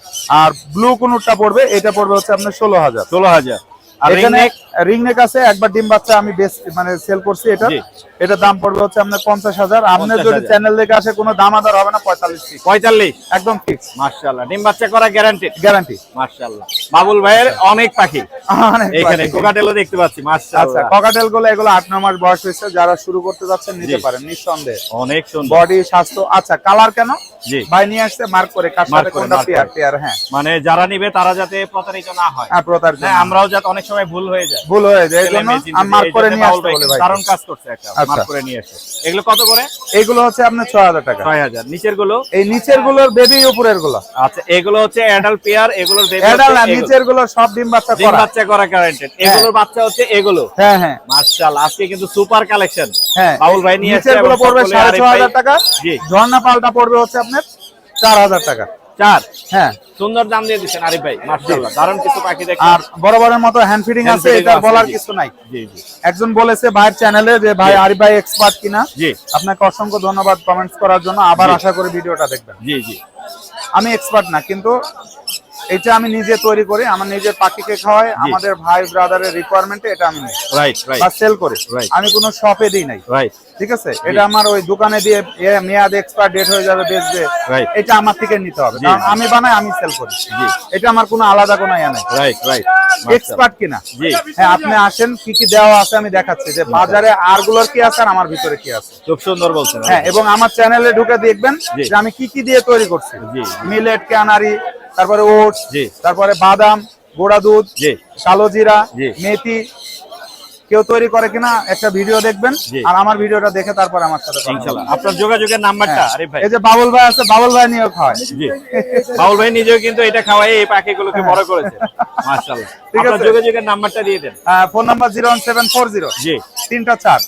আর ব্লু কোনটা পড়বে, এটা পড়বে হচ্ছে আপনার 16000। 16000। আর এখানে রিংনেক? রিং নেক আছে, একবার ডিম বাচ্চা আমি মানে সেল করছি। এটা জি। এটা দাম পড়বে হচ্ছে আপনার 50000। আপনার যদি 50,000 চ্যানেল দেখে আসে কোনো দাম আদার হবে না, 45 ফিক্স, 45? একদম ফিক্স, মাশাআল্লাহ, ডিম বাচ্চা করা গ্যারান্টেড? গ্যারান্টি। মাশাআল্লাহ, বাবুল ভাইয়ের অনেক পাখি এখানে। কোকাটেলও দেখতে পাচ্ছি, আচ্ছা, মাশাআল্লাহ। ককাটেল গুলো এগুলো 8-9 মাস বয়স হয়েছে, যারা শুরু করতে যাচ্ছেন নিতে জি। পারেন নিঃসন্দেহে। অনেক সুন্দর বডি স্বাস্থ্য। আচ্ছা, কালার কেন? জি। ভাই নিয়ে আসছে মার্ক করে, কার Mark সাথে করে, কোনটা mark পেয়ার করে। পেয়ার। হ্যাঁ, মানে যারা নিবে তারা যাতে প্রতারিত না হয়। হ্যাঁ, প্রতারিত হ্যাঁ, না। আমরাও যাতে অনেক সময় ভুল হয়ে যায়। ভুল হয়ে যায়, এই ছেলে জন্য মেয়ে চিন্তা আমি মার্ক এই করে জন্য নিয়ে বাউল আসতে ভাই বলে কিন্তু ভাই। দারুণ কাজ করছে একটা, আচ্ছা। মার্ক করে নিয়ে এসে। এগুলো কত করে? এগুলো হচ্ছে আপনার 6000 টাকা। 6000। নিচের গুলো? এই নিচের গুলোর বেবি, উপরের গুলো আচ্ছা, এগুলো হচ্ছে অ্যাডাল্ট পেয়ার, এগুলোর বেবি অ্যাডাল্ট, আর নিচের গুলো সব ডিম বাচ্চা ডিম করা। বাচ্চা করা গ্যারান্টেড। এগুলোর বাচ্চা হচ্ছে এগুলো। হ্যাঁ, হ্যাঁ, মাশাআল্লাহ, আজকে কিন্তু সুপার কালেকশন। হ্যাঁ। বাউল ভাই নিয়ে এসেছে। নিচের গুলো পড়বে 6500 টাকা। জি। ঝর্ণা পালটা পড়বে হচ্ছে আপনার 4000 টাকা। 4। হ্যাঁ, সুন্দর দাম দিয়ে দিচ্ছেন আরিফ ভাই, মাশাআল্লাহ, দারুণ কিছু পাখি দেখেন। আর বরাবরের মতো হ্যান্ড ফিডিং Hand আছে, feeding এটা আছে, বলার জি। কিছু নাই। জি, জি, একজন বলেছে ভাইয়ের চ্যানেলে যে ভাই জি। আরিফ ভাই এক্সপার্ট কিনা। জি, আপনাকে অসংখ্য ধন্যবাদ কমেন্টস করার জন্য। আবার জি। আশা করি ভিডিওটা দেখবেন। জি, জি, আমি এক্সপার্ট না, কিন্তু এটা আমি নিজে তৈরি করি, আমার নিজের পাখিকে খাওয়াই, আমাদের ভাই ব্রাদারের রিকোয়ারমেন্টে এটা আমি নিই রাইট, বা রাইট, সেল করি। Right. আমি কোনো শপে দিই নাই। রাইট, ঠিক আছে, এটা আমার ওই দোকানে দিয়ে মেয়াদ এক্সপায়ার ডেট হয়ে যাবে, বেচবে, Right. এটা আমার থেকে নিতে হবে, জি। কারণ আমি বানাই, আমি সেল করি। এটা আমার কোনো আলাদা কোনো ইয়া নাই, রাইট, রাইট, এক্সপার্ট কিনা। জি। হ্যাঁ, আপনি আসেন, কি কি দেওয়া আছে আমি দেখাচ্ছি, যে বাজারে আর গুলোর কি আছে আর আমার ভিতরে কি আছে। খুব সুন্দর বলছেন। হ্যাঁ, এবং আমার চ্যানেলে ঢুকে দেখবেন জি। যে আমি কি কি দিয়ে তৈরি করছি। জি। মিলেট, ক্যানারি, তারপরে ওটস, জি। তারপরে বাদাম, গোড়া দুধ, জি। কালো জিরা, জি। মেথি, কেউ তৈরি করে কিনা একটা ভিডিও দেখবেন, জি। আর আমার ভিডিওটা দেখে তারপর আমার সাথে কথা ইনশাআল্লাহ। বলবেন। আপনার যোগাযোগের নাম্বারটা হ্যাঁ। আরিফ ভাই? এই যে বাবুল ভাই আছে, বাবুল ভাই নিয়েও খাওয়ায়। জি, বাউল ভাই নিজেও কিন্তু এটা খাওয়াই এই পাখিগুলোকে বড় করেছে। মাশাআল্লাহ, ঠিক আপনার আছে। যোগাযোগের নাম্বারটা দিয়ে দেন। ফোন নাম্বার 01740 জি, 3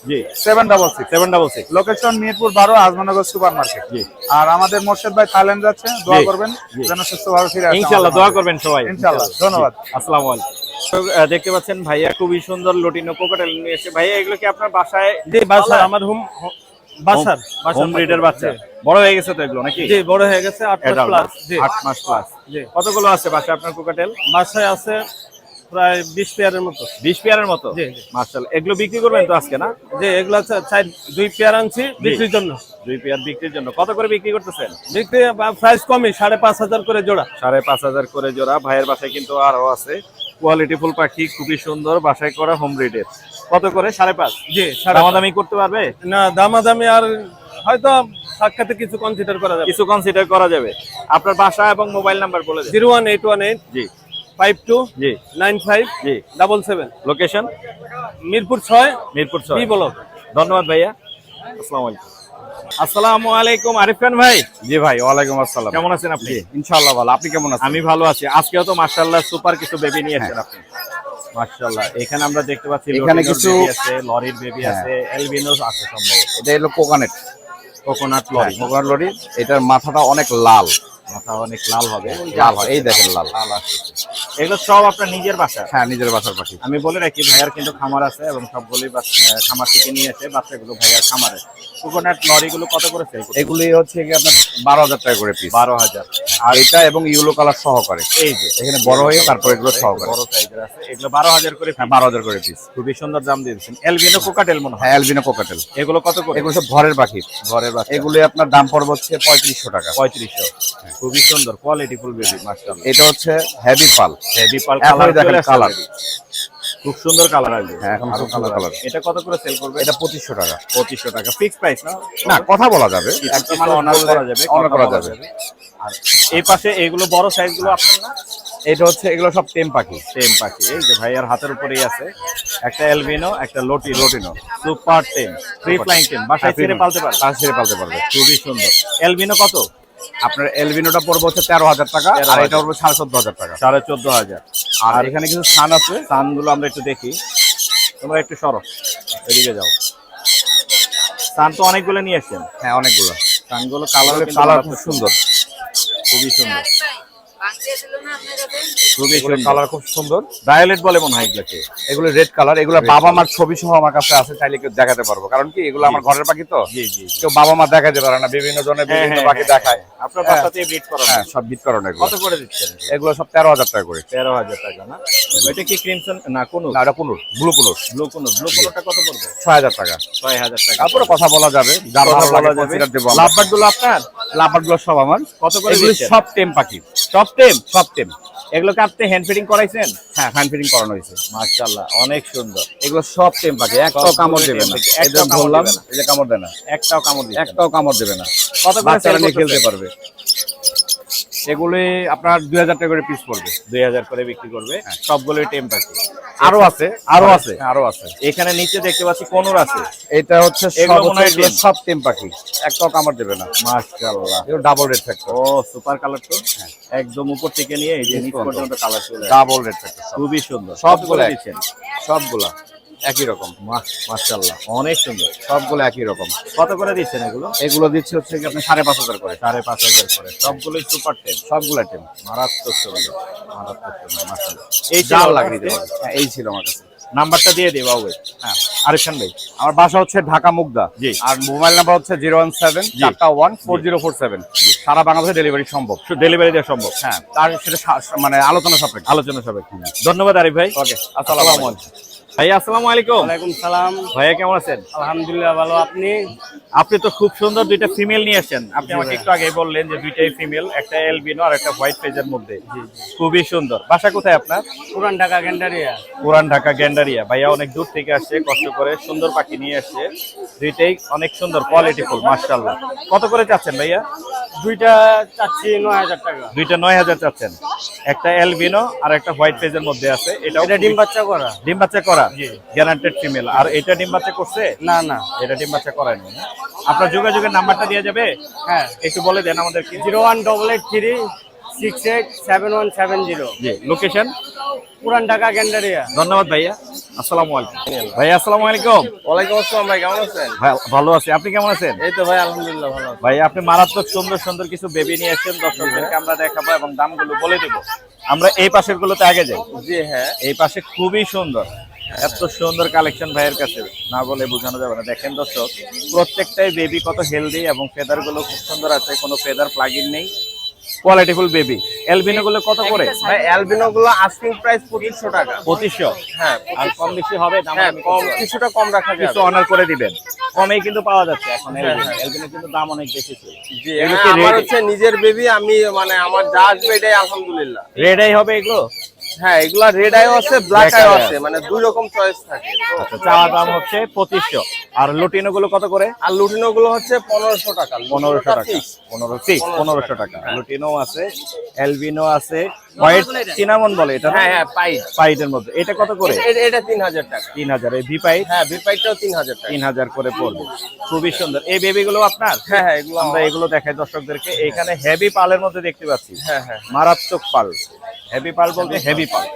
জি, 766। 766। Location Mirpur 12, Azmanagar super market. জি। আর আমাদের মোর্শেদ ভাই থাইল্যান্ড যাচ্ছে, দোয়া জি। করবেন জি। যেন সুস্থভাবে ফিরে আসে। ইনশাআল্লাহ, দোয়া করবেন সবাই। ইনশাআল্লাহ, ধন্যবাদ। জি, আসসালামু আলাইকুম। তো, দেখতে পাচ্ছেন ভাইয়া খুবই সুন্দর লটিনো কোকাটেল নিয়ে এসে। ভাইয়া এগুলো কি আপনার বাসায়? জি, বাসার আমার বাসার হোম ব্রিডের বাচ্চা বড় হয়ে গেছে তো এগুলো নাকি? জি, বড় হয়ে গেছে 8 মাস Adult, প্লাস। জি, 8 মাস প্লাস। জি। কতগুলো আছে বাসায় আপনার কোকাটেল? বাসায় আছে প্রায় 20 পেয়ারের মতো। 20 পেয়ারের মতো? জি, জি। মাশাআল্লাহ, এগুলো বিক্রি করবেন তো আজকে, না? যে এগুলো আছে 2 পেয়ার আনছি বিক্রির জন্য। 2 পেয়ার বিক্রির জন্য। কত করে বিক্রি করতেছেন? বিক্রি প্রাইস কমই, 5500 করে জোড়া। 5500 করে জোড়া। ভাইয়ের বাসায় কিন্তু আরো আছে কোয়ালিটিফুল পাখি, খুবই সুন্দর, বাসায় করা হোম ব্রিডের। কত করে? 5.5? জি, দামাদামি করতে পারবে? না, দামাদামি আর হয়তো সাক্ষাতে কিছু কনসিডার করা যাবে। কিছু কনসিডার করা যাবে। আপনার বাসা এবং মোবাইল নাম্বার বলে দিন। 01818 জি, 52 জি, 95 জি। 77। Location? Mirpur 6, Mirpur 6। B block. ধন্যবাদ ভাইয়া, আসসালামু আলাইকুম। আসসালামু আলাইকুম আরিফ খান ভাই। জি ভাই, ওয়ালাইকুম আসসালাম। কেমন আছেন আপনি? ইনশাআল্লাহ ভালো। আপনি কেমন আছেন? আমি ভালো আছি। আজকেও তো মাশাআল্লাহ সুপার কিছু বেবি নিয়ে এসেছেন আপনি। মাশাআল্লাহ, এখানে আমরা দেখতে পাচ্ছি এখানে লরির কিছু- বেবি আছে, লরির বেবি হ্যাঁ। আছে, অ্যালবিনো আছে সম্ভবত। এটা হলো কোকানেট কোকোনাট লরি, কোকানেট লরি। এটার মাথাটা অনেক লাল মাথা অনেক লাল হবে, লাল হয়, এই দেখেন লাল। লাল আসছে। এগুলো সব আপনার নিজের বাসা? হ্যাঁ, নিজের বাসার পাখি। আমি বলে রাখি ভাইয়ার কিন্তু খামার আছে এবং সবগুলোই খামার থেকে নিয়ে এসে বাচ্চাগুলো ভাইয়ার খামারে। কোকোনাট লরিগুলো কত করে সেল করছেন? এগুলি হচ্ছে কি আপনার 12,000 টাকা করে পিস। 12,000। আর এটা এবং ইউলো কালার সহকারে এই যে এখানে বড় হয়ে তারপর এগুলো সহকারে। বড় সাইজের আছে, এগুলো 12,000 করে হ্যাঁ, piece। 12,000 করে পিস। খুবই সুন্দর দাম দিয়েছেন। অ্যালবিনো কোকাটেল মনে হয়। হ্যাঁ, অ্যালবিনো কোকাটেল। এগুলো কত করে? এগুলো সব ঘরের পাখি। ঘরের বাচ্চা এগুলি আপনার দাম পড়বে হচ্ছে 3500 টাকা। 3500। খুবই সুন্দর কোয়ালিটি ফুল বেবি, মাশাআল্লাহ। এটা হচ্ছে হেভি পাল। হেভি পাল এখনই কালার, দেখেন দেখেন কালার। কালার খুব সুন্দর কালার আসবে। হ্যাঁ, এখন আরো খুব সুন্দর কালার। এটা কত করে সেল করবে? এটা 2500 টাকা। 2500 টাকা ফিক্স প্রাইস না? না, কথা বলা যাবে, কিছু একটা কিছু মানুষ অনার বললে করা যাবে, অনার কথা করা বলা যাবে। আর এই পাশে এগুলো বড় সাইজ গুলো আপনার না? এটা হচ্ছে এগুলো সব টেম পাখি। সেম পাখি, এই যে ভাইয়ার হাতের উপরেই আছে একটা অ্যালবিনো, একটা লোটিনো, সুপার টেম, ফ্রি ফ্লাইং টেম, বাসায় ছেড়ে পালতে পারবে। আর ছেড়ে পালতে পারবে। খুবই সুন্দর। অ্যালবিনো কত? আপনার এলবিনোটা পড়বে হচ্ছে 13,000 টাকা, আর 13,000 এটা পড়বে 14,500 টাকা। 14,500। আর এখানে কিছু স্থান আছে। সানগুলো আমরা একটু দেখি, তোমরা একটু সরো, এদিকে যাও। সান তো অনেকগুলো নিয়ে এসেছেন। হ্যাঁ, অনেকগুলো সানগুলো কালার কালার খুব সুন্দর। খুবই সুন্দর, খুবই এগুলো সুন্দর কালার খুব সুন্দর। ভায়োলেট বলে মনে হয় এগুলোকে। এগুলো রেড কালার। এগুলো বাবা মার ছবি সহ আমার কাছে আছে, চাইলে কেউ দেখাতে পারবো। কারণ কি, এগুলো আমার ঘরের পাখি তো, জি জি জি। কেউ বাবা মা দেখাতে পারে না, বিভিন্ন জনের বিভিন্ন পাখি দেখায়। আপনার বাসাতে ব্রিড করা? হ্যাঁ, সব বিট করানো এগুলো। কত করে দিচ্ছেন? এগুলো সব 13,000 টাকা করে। 13,000 টাকা না? এটা কি ক্রিমসন না কোন? না, এটা কুনুর, ব্লু কুনুর। ব্লু কোনটা কত পড়বে? 6,000 টাকা। 6,000 টাকা। তারপরে কথা বলা যাবে, যার কথা ভালো বলা লাগে যাবে। consider দেবো আমরা। লাভবার্ড গুলো আপনার? লাভবার্ড গুলো সব আমার। কত করে এগুলো দিচ্ছেন? সব টেম পাখি। সব টেম? সব টেম। এগুলোকে আপনি হ্যান্ড ফিডিং করাইছেন? হ্যাঁ, হ্যান্ড ফিডিং করানো হয়েছে। মাশাআল্লাহ, অনেক সুন্দর। এগুলো সব টেম পাখি, একটাও কামড় দেবে না। একটাও এদের কামড় বললাম, দেবে না। এই যে কামড় দেয় না, একটাও কামড় দিচ্ছে না। একটাও কামড় দেবে না। কত করে বাচ্চারা সেল নিয়ে খেলতে করতেছেন? পারবে। এগুলি আপনার 2,000 টাকা করে পিস পড়বে। 2,000 করে বিক্রি করবে। সবগুলোই টেম পাখি। আরো আছে, আরো আছে, আরো আছে। এখানে নিচে দেখতে পাচ্ছি কোনুর আছে। এটা হচ্ছে এগুলো সব মনে হয় এগুলো টেম। সব টেম পাখি, একটাও কামড় দেবে না। মাশাআল্লাহ, এগুলো ডাবল রেড ফ্যাক্টর। ও সুপার কালার তো। একদম উপর থেকে নিয়ে এই যে নিচ পর্যন্ত কালার চলে আসে। ডাবল রেড ফ্যাক্টর খুবই সুন্দর। সবগুলো কত করে এক। দিচ্ছেন? সবগুলা একই রকম। মাশাআল্লাহ, অনেক সুন্দর। সবগুলো একই রকম। কত করে দিচ্ছেন এগুলো? এগুলো দিচ্ছে হচ্ছে কি আপনি 5,500 করে। 5,500 করে। সবগুলোই সুপার টেম। সবগুলা টেম। মারাত্মক সুন্দর, মারাত্মক সুন্দর, মাশাআল্লাহ। এই জাল ছিল লাগিয়ে আজকে। দিতে পারবে। হ্যাঁ, এই ছিল আমার কাছে। নাম্বারটা দিয়ে দিই বাবু। হ্যাঁ, আরিফান ভাই। আমার বাসা হচ্ছে ঢাকা মুগদা। জি। আর মোবাইল নাম্বার হচ্ছে 017-414-4047। সারা বাংলাদেশে ডেলিভারি সম্ভব। ডেলিভারি দেওয়া সম্ভব? হ্যাঁ, তার সেটা মানে আলোচনা সাপেক্ষে। আলোচনা সবাই। ধন্যবাদ আরিফ ভাই। ওকে, আসসালামু আলাইকুম। ভাই আসসালামু আলাইকুম। ওয়ালাইকুম সালাম। ভাইয়া কেমন আছেন? আলহামদুলিল্লাহ ভালো, আপনি? আপনি তো খুব সুন্দর দুইটা ফিমেল নিয়ে আসেন। আপনি আমাকে একটু আগে বললেন যে দুইটাই ফিমেল, একটা এলবিনো আর একটা হোয়াইট ফেজের মধ্যে। খুবই সুন্দর। বাসা কোথায় আপনার? পুরান ঢাকা গেন্ডারিয়া। পুরান ঢাকা গেন্ডারিয়া। ভাইয়া অনেক দূর থেকে আসছে, কষ্ট করে সুন্দর পাখি নিয়ে আসছে। দুইটাই অনেক সুন্দর, কোয়ালিটি ফুল, মাশাআল্লাহ। কত করে চাচ্ছেন ভাইয়া? দুইটা চাচ্ছি 9,000 টাকা। দুইটা 9,000 চাচ্ছেন। একটা এলবিনো আর একটা হোয়াইট ফেজের মধ্যে আছে। এটা ডিম বাচ্চা করা? ডিম বাচ্চা করা, গ্যারান্টেড ফিমেল। আর এটা ডিম বাচ্চা করছে? না না, এটা ডিম বাচ্চা করায়নি। আপনার যোগাযোগের নাম্বারটা দেওয়া যাবে? হ্যাঁ, একটু বলে দেন আমাদেরকে। 01883687170। জি, লোকেশন? পুরান ঢাকা গেন্ডারিয়া। ধন্যবাদ ভাইয়া। আসসালামু আলাইকুম। ভাইয়া আসসালামু আলাইকুম। ওয়ালাইকুম আসসালাম ভাই, কেমন আছেন? ভাই ভালো আছি, আপনি কেমন আছেন? এই তো ভাই আলহামদুলিল্লাহ ভালো। ভাই আপনি মারাত্মক সুন্দর সুন্দর কিছু বেবি নিয়ে এসেছেন, দর্শকদেরকে আমরা দেখাবো এবং দামগুলো বলে দেব। আমরা এই পাশের গুলোতে আগে যাই। জি হ্যাঁ, এই পাশে খুবই সুন্দর, এত সুন্দর কালেকশন ভাইয়ের কাছে না বলে বোঝানো যাবে না। দেখেন দর্শক, প্রত্যেকটাই বেবি কত হেলদি এবং ফেদার গুলো খুব সুন্দর আছে, কোনো ফেদার প্লাগিং নেই, কোয়ালিটিফুল বেবি। অ্যালবিনো গুলো কত করে? ভাই অ্যালবিনো গুলো আস্কিং প্রাইস 2500 টাকা। 2500? হ্যাঁ, আর কম বেশি হবে? হ্যাঁ, কম কিছুটা কম রাখা যাবে। কিছু অনার করে দিবেন, কমেই কিন্তু পাওয়া যাচ্ছে এখন। অ্যালবিনো কিন্তু দাম অনেক বেশি ছিল। জি, এগুলো হ্যাঁ, কি আমার রেড? হচ্ছে নিজের বেবি, আমি মানে আমার যা আসবে এটাই আলহামদুলিল্লাহ। রেড আই হবে এগুলো? হ্যাঁ, এগুলা রেড আইও আছে, ব্ল্যাক আইও আছে, মানে দুই রকম চয়েস থাকে। তো চাওয়া দাম হচ্ছে 2500। আর লুটিনো গুলো কত করে? আর লুটিনো গুলো হচ্ছে 1500 টাকা। 1500 টাকা। 1500 টাকা। লুটিনো আছে, অ্যালবিনো আছে, হোয়াইট সিনামন বলে এটা? হ্যাঁ হ্যাঁ, পাইট। পাইটের মধ্যে এটা কত করে? এটা 3000 টাকা। 3000। এই ভি পাইট? হ্যাঁ, বিপাইটটাও 3000 টাকা। 3000 করে পড়বে। খুবই সুন্দর। এই বেবি গুলো আপনার? হ্যাঁ হ্যাঁ, এগুলো আমরা এগুলো দেখাই দর্শকদেরকে। এখানে হেভি পালের মধ্যে দেখতে পাচ্ছি। হ্যাঁ হ্যাঁ, মারাত্মক পাল। হেভি পার্ল বলতে হেভি পার্ল,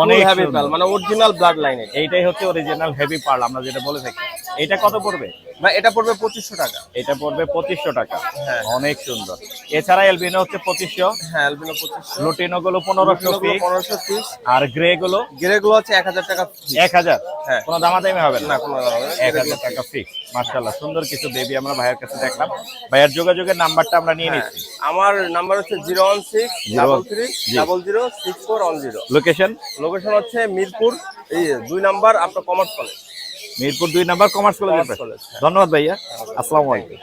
অনেক হেভি সুন্দর। পাল মানে অরিজিনাল ব্লাড লাইনের। এইটাই হচ্ছে অরিজিনাল হেভি পার্ল আমরা যেটা বলে থাকি। এটা কত পড়বে? ভাই এটা পড়বে 2500 টাকা। এটা পড়বে 2500 টাকা। হ্যাঁ। অনেক সুন্দর। এছাড়া এলবিনো হচ্ছে 2500, হ্যাঁ অ্যালবিনো 2500, লুটিনো গুলো 1500 পিস, 1500 পিস, আর গ্রে গুলো গ্রে গুলো হচ্ছে 1000 টাকা piece। 1000। হ্যাঁ। কোনো দামাদামি হবে না? না কোনো 1000 টাকা ফিক্স। মাশাআল্লাহ, সুন্দর কিছু বেবি আমরা ভাইয়ের কাছে দেখলাম। ভাইয়ের যোগাযোগের নাম্বারটা আমরা নিয়ে নিচ্ছি। আমার নাম্বার হচ্ছে 01633006410। লোকেশন লোকেশন হচ্ছে মিরপুর এই 2 নাম্বার আপনার commerce college. Mirpur 2 number commerce কলেজের কমার্স পাশে। কলেজ, হ্যাঁ। ধন্যবাদ ভাইয়া, আসসালামু আলাইকুম।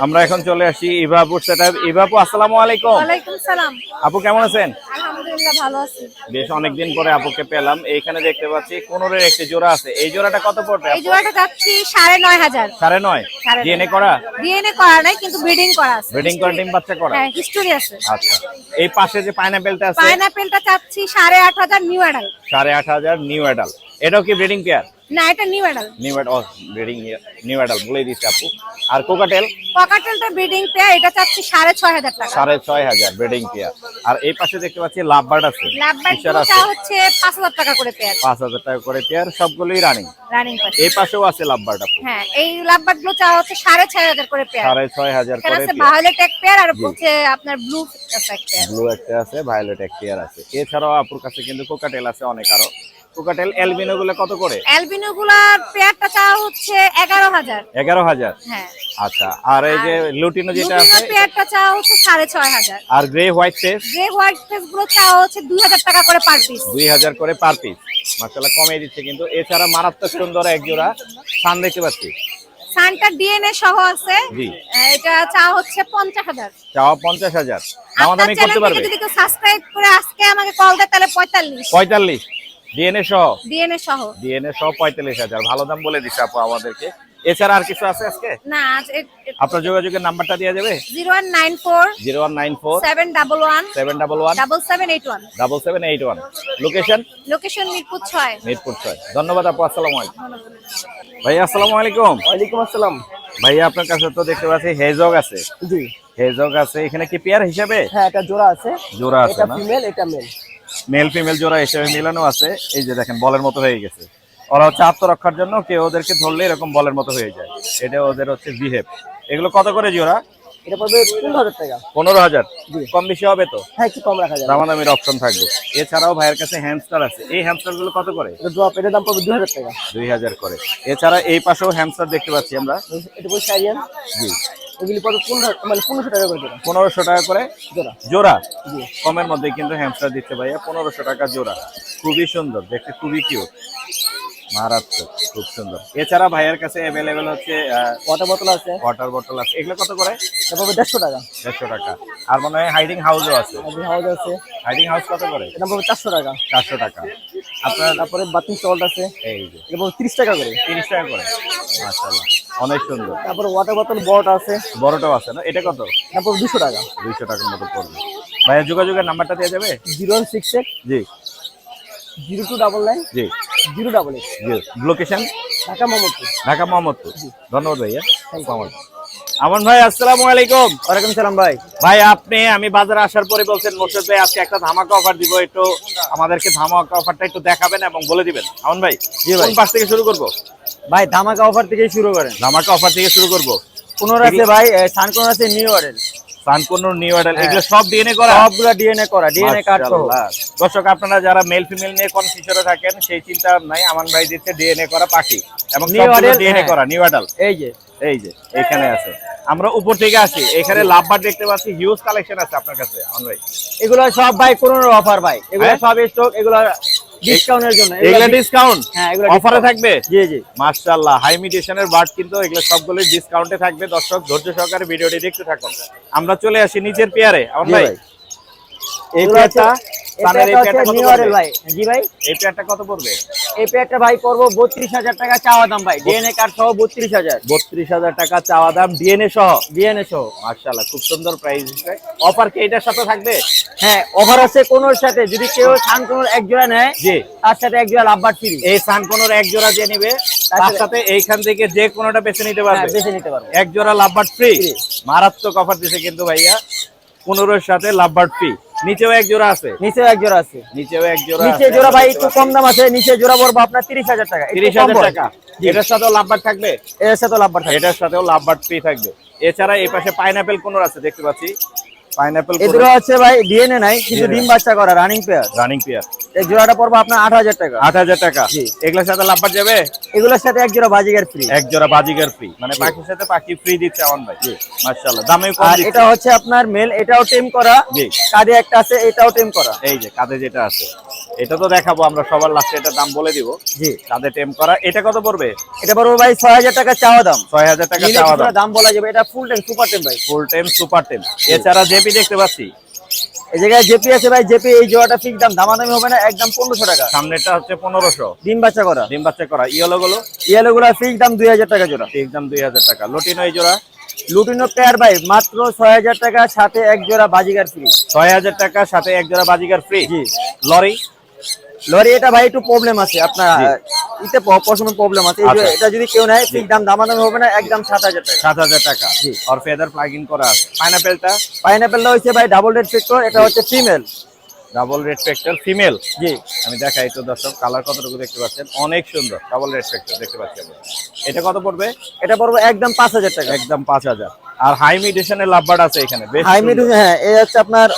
আমরা এখন চলে আসি ইভা আপুর সেটআপ। ইভা আপু আসসালামু আলাইকুম। ওয়ালাইকুম সালাম। আপু কেমন আছেন? আলহামদুলিল্লাহ ভালো আছি। বেশ অনেকদিন পরে আপুকে পেলাম। এইখানে দেখতে পাচ্ছি কোনরের একটি জোড়া আছে। এই জোড়াটা কত পড়বে? এই জোড়াটা যাচ্ছি 9500। 9.5 9.5 ডিএনএ করা? ডিএনএ করা নাই কিন্তু ব্রিডিং করা আছে। ব্রিডিং করা, ডিম বাচ্চা করা? হ্যাঁ হিস্টোরি আছে। আচ্ছা, এই পাশে যে পাইনাপেলটা আছে? পাইনাপেলটা চাচ্ছি 8500 নিউ অ্যাডাল। 8500 new adult. এটাও কি ব্রিডিং পেয়ার? না এটা new adult. New adult, breeding new adult বলে দিচ্ছে আপু। আর কোকাটেল? পকাটেলটা ব্রিডিং পেয়ার, এটা চাচ্ছি 6500 টাকা। 6500 ব্রিডিং পেয়ার। আর এই পাশে দেখতে পাচ্ছি লাভবার্ড আছে, লাভবার্ড ফিশার আছে, গুলোটা হচ্ছে 5000 টাকা করে পেয়ার। 5000 টাকা করে পেয়ার, সবগুলোই রানিং। রানিং পাচ্ছে। এই পাশেও আছে লাভবার্ড আপু, হ্যাঁ এই লাভবার্ড গুলো চা হচ্ছে 6500 করে পেয়ার। 6500 এখানে করে আছে পেয়ার। ভায়োলেট এক পেয়ার আর হচ্ছে আপনার ব্লু এক পেয়ার। ব্লু একটা আছে, ভায়োলেট এক পেয়ার আছে। এছাড়াও আপুর কাছে কিন্তু কোকাটেল আছে অনেক আরো। কোকাটেল এলবিনো গুলো কত করে? অ্যালবিনো গুলার পেয়ারটা চা হচ্ছে 11000। 11000। হ্যাঁ। আচ্ছা, আর এই যে লুটিনো যেটা লুটিনো আছে? পেয়ারটা চা হচ্ছে 6500। আর grey white face? Grey white face গুলো চা হচ্ছে 2000 টাকা করে পার পিস। 2000 করে পার পিস। মাশাআল্লাহ কমিয়ে দিচ্ছে কিন্তু। এছাড়া মারাত্মক সুন্দর এক জোড়া সান দেখতে পাচ্ছি। সানটা ডিএনএ সহ আছে। জি। এটা চা হচ্ছে 50000। চাওয়া 50000। আপনার দামাদামি করতে চ্যানেল পারবে? যদি কেউ সাবস্ক্রাইব করে আজকে আমাকে কল দেয় তাহলে 45। 45 ডিএনএ সহ? ডিএনএ সহ। ডিএনএ সহ 45000। ভালো দাম বলে দিচ্ছে আপু আমাদেরকে। এছাড়া আর কিছু আছে আজকে? না আপনার যোগাযোগের নাম্বারটা দেওয়া যাবে? 0194 0194 711 711 7781। 7781। লোকেশন? লোকেশন মিরপুর 6। মিরপুর 6। ধন্যবাদ আপু, আসসালামু আলাইকুম। ভাই আসসালামু আলাইকুম। ওয়ালাইকুম আসসালাম। ভাই আপনার কাছে তো দেখতে পাচ্ছি হেজগ আছে। জি। হেজগ আছে, এখানে কি পেয়ার হিসাবে? হ্যাঁ এটা জোড়া আছে। জোড়া আছে এটা না? ফিমেল এটা মেল। মেল ফিমেল জোড়া হিসেবে মিলানো আছে। এই যে দেখেন বলের মতো হয়ে গেছে। ওরা হচ্ছে আত্মরক্ষার জন্য কেউ ওদেরকে ধরলে এরকম বলের মতো হয়ে যায়। এটা ওদের হচ্ছে বিহেভ। এগুলো কত করে জোড়া? এটা পড়বে 15000 টাকা। 15000। কম বেশি হবে তো? হ্যাঁ একটু কম রাখা যাবে। দামাদামির অপশন থাকবে। এছাড়াও ভাইয়ের কাছে হ্যামস্টার আছে। এই হ্যামস্টার গুলো কত করে? এটা ড্রপ, এটার দাম পড়বে 2000 টাকা। 2000 করে। এছাড়া এই পাশেও হ্যামস্টার দেখতে পাচ্ছি আমরা। এটা পড়বে সাইরিয়ান। জি। এগুলি পড়বে 1500 টাকা করে জোড়া। 1500 টাকা করে জোড়া। জোড়া? জি। কমের মধ্যে কিন্তু হ্যামস্টার দিচ্ছে ভাইয়া। 1500 টাকা জোড়া। খুবই সুন্দর দেখতে, খুবই কিউট, মারাত্মক, খুব সুন্দর। এছাড়া ভাইয়ের কাছে অ্যাভেলেবেল হচ্ছে ওয়াটার বোতল আছে। ওয়াটার বোতল আছে। এগুলো কত করে? এটা পড়বে 150 টাকা। 150 টাকা। আর মনে হয় হাইডিং হাউসও আছে। আর হাউস আছে। হাইডিং হাউস কত করে? এটা পড়বে 400 টাকা। 400 টাকা। আপনার তারপরে বাথরুম সল্ট আছে। এই যে এটা পড়বে 30 টাকা করে। 30 টাকা করে। মাশাআল্লাহ অনেক সুন্দর। তারপরে ওয়াটার বোতল বড়টা আছে। বড়টাও আছে না? এটা কত? এটা পড়বে 200 টাকা। 200 টাকার মতো পড়বে। ভাইয়া যোগাযোগের নাম্বারটা দেওয়া যাবে? 0168 জি 0299 জি 088। জি। লোকেশন? ঢাকা মোহাম্মদপুর। ঢাকা মোহাম্মদপুর। ধন্যবাদ ভাইয়া। আসসালামু আলাইকুম। আমান ভাই আসসালামু আলাইকুম। ওয়ালাইকুম সালাম ভাই। ভাই আপনি আমি বাজারে আসার পরে বলছেন মোর্শেদ ভাই আজকে একটা ধামাকা অফার দিব, একটু আমাদেরকে ধামাকা অফারটা একটু দেখাবেন এবং বলে দিবেন। আমান ভাই কোন পাশ থেকে শুরু করব? ভাই ধামাকা অফার থেকেই শুরু করেন। ধামাকা অফার থেকে শুরু করব। কোনোর আছে ভাই, সানকোন আছে, নিউ অরেল, সানকোনোর নিউ অ্যাডাল, এগুলো সব ডিএনএ করা? সবগুলা ডিএনএ করা, ডিএনএ কার্ড সহ। মাশাআল্লাহ। দর্শক আপনারা যারা মেল ফিমেল নিয়ে কনফিউশনে থাকেন সেই চিন্তা নাই, আমান ভাই দিচ্ছে ডিএনএ করা পাখি এবং New Adult, ডিএনএ হ্যাঁ। করা নিউ অ্যাডাল। এই যে এই যে এখানে আছে। আমরা উপর থেকে আসি, এখানে লাভবার দেখতে পাচ্ছি, হিউজ কালেকশন আছে আপনার কাছে আমান ভাই। এগুলো সব ভাই কোনোর অফার ভাই, এগুলো হ্যাঁ? সব স্টক, এগুলো ডিসকাউন্টের জন্য। এগুলা ডিসকাউন্ট? হ্যাঁ এগুলো অফারে থাকবে? জি জি। মাশাআল্লাহ হাই মিউটেশনের বার্ড কিন্তু এগুলো সবগুলো ডিসকাউন্টে থাকবে। দর্শক ধৈর্য সহকারে ভিডিওটি দেখতে থাকুন। আমরা চলে আসি নিচের পেয়ারে আমান জি ভাই। ভাই। এই এগুলো পেয়ারটা হচ্ছে- সানের এই এটা পেয়ারটা হচ্ছে কত নিউ পড়বে? অরেল ভাই। জি ভাই। এই পেয়ারটা কত পড়বে? এই পেয়ারটা ভাই করবো 32,000 টাকা চাওয়া দাম ভাই, ডিএনএ কার্ড সহ 32,000। 32,000 টাকা চাওয়া দাম, ডিএনএ সহ। ডিএনএ সহ। মাশাআল্লাহ খুব সুন্দর প্রাইস। অফার কি এটার সাথে থাকবে? হ্যাঁ অফার আছে কোনোর সাথে, যদি কেউ সানকোনোর এক জোড়া নেয় জি। তার সাথে এক জোড়া লাভবার ফ্রি। এই সানকোনোর এক জোড়া যে নিবে তার সাথে এইখান থেকে যে কোনোটা বেছে নিতে হ্যাঁ পারবে। বেছে নিতে পারবো। এক জোড়া লাভবার্ড ফ্রি। Free। মারাত্মক অফার দিছে কিন্তু ভাইয়া। 15 এর সাথে লাভবার্ড ফ্রি। নিচেও এক জোড়া আছে, নিচেও এক জোড়া আছে। নিচেও এক জোড়া নিচে আছে। জোড়া ভাই একটু কম দাম আছে, নিচে জোড়া পড়বো আপনার 30,000 টাকা। 30,000 টাকা। এটার সাথেও লাভবার থাকবে, এর সাথে লাভবার থাকবে। এটার সাথেও লাভবার ফ্রি থাকবে। এছাড়া এই পাশে পাইনাপেল কোন আছে দেখতে পাচ্ছি, পাইনাপেল এই দুটো হচ্ছে ভাই ডিএনএ নাই কিন্তু ডিম বাচ্চা করা রানিং পেয়ার। Running pair. এই জোড়াটা পড়বো আপনার 8,000 টাকা। 8,000 টাকা। এগুলোর সাথে লাভবার যাবে, এগুলোর সাথে এক জোড়া বাজিগার ফ্রি। এক জোড়া বাজিগার ফ্রি, মানে পাখির সাথে পাখি ফ্রি দিচ্ছে আমার ভাই। মাশাআল্লাহ, দামে কম আর দিচ্ছে। এটা হচ্ছে আপনার মেল, এটাও টেম করা। জি। কাঁধে একটা আছে, এটাও টেম করা। এই যে কাঁধে যেটা আছে, এটা তো দেখাবো আমরা সবার লাস্টে, এটা দাম বলে দিব। জি। কাঁধে টেম করা, এটা কত পড়বে? এটা পড়বো ভাই 6,000 টাকা চাওয়া দাম। 6,000 টাকা নিলে চাওয়া কিছুটা দাম। দাম বলা যাবে। এটা ফুল টেম সুপার টেম ভাই। ফুল টাইম সুপার টেম। এছাড়া জেপি দেখতে পাচ্ছি, এই জায়গায় জেপি আছে ভাই, জেপি এই জোড়াটা ফিক্স দাম, দামাদামি হবে না, একদম 1500 টাকা। সামনেটা হচ্ছে 1500, ডিম বাচ্চা করা। ডিম বাচ্চা করা। ইয়েলো গুলো ইয়েলো গুলা ফিক্স দাম 2,000 টাকা জোড়া। একদম 2,000 টাকা। লটিনো এই জোড়া লুটিনো পেয়ার ভাই মাত্র 6,000 টাকা, সাথে এক জোড়া বাজিগার ফ্রি। 6,000 টাকা, সাথে এক জোড়া বাজিগার ফ্রি। জি। লরি লরি এটা ভাই একটু প্রবলেম আছে আপনার, ইতে পশমের প্রবলেম আছে। এই যে আচ্ছা। এটা যদি কেউ নেয় ফিক্স দাম, দামাদামি হবে না, একদম 7,000 টাকা। 7,000 টাকা। আর ফেদার প্লাগ ইন করা আছে। পাইনাপেলটা পাইনাপেলটা হচ্ছে ভাই ডাবল রেড ফেক্টর, এটা হচ্ছে female. Double red factor female. জি। আমি দেখাই তো দর্শক, কালার কতটুকু দেখতে পাচ্ছেন, অনেক সুন্দর ডাবল রেড ফ্যাক্টর দেখতে পাচ্ছেন। এটা কত পড়বে? এটা পড়বে একদম 5,000 টাকা। একদম 5,000। আর হাই মিডিশনের লাভবার্ড আছে এখানে, বেশ হাই মিড, হ্যাঁ এই হচ্ছে আপনার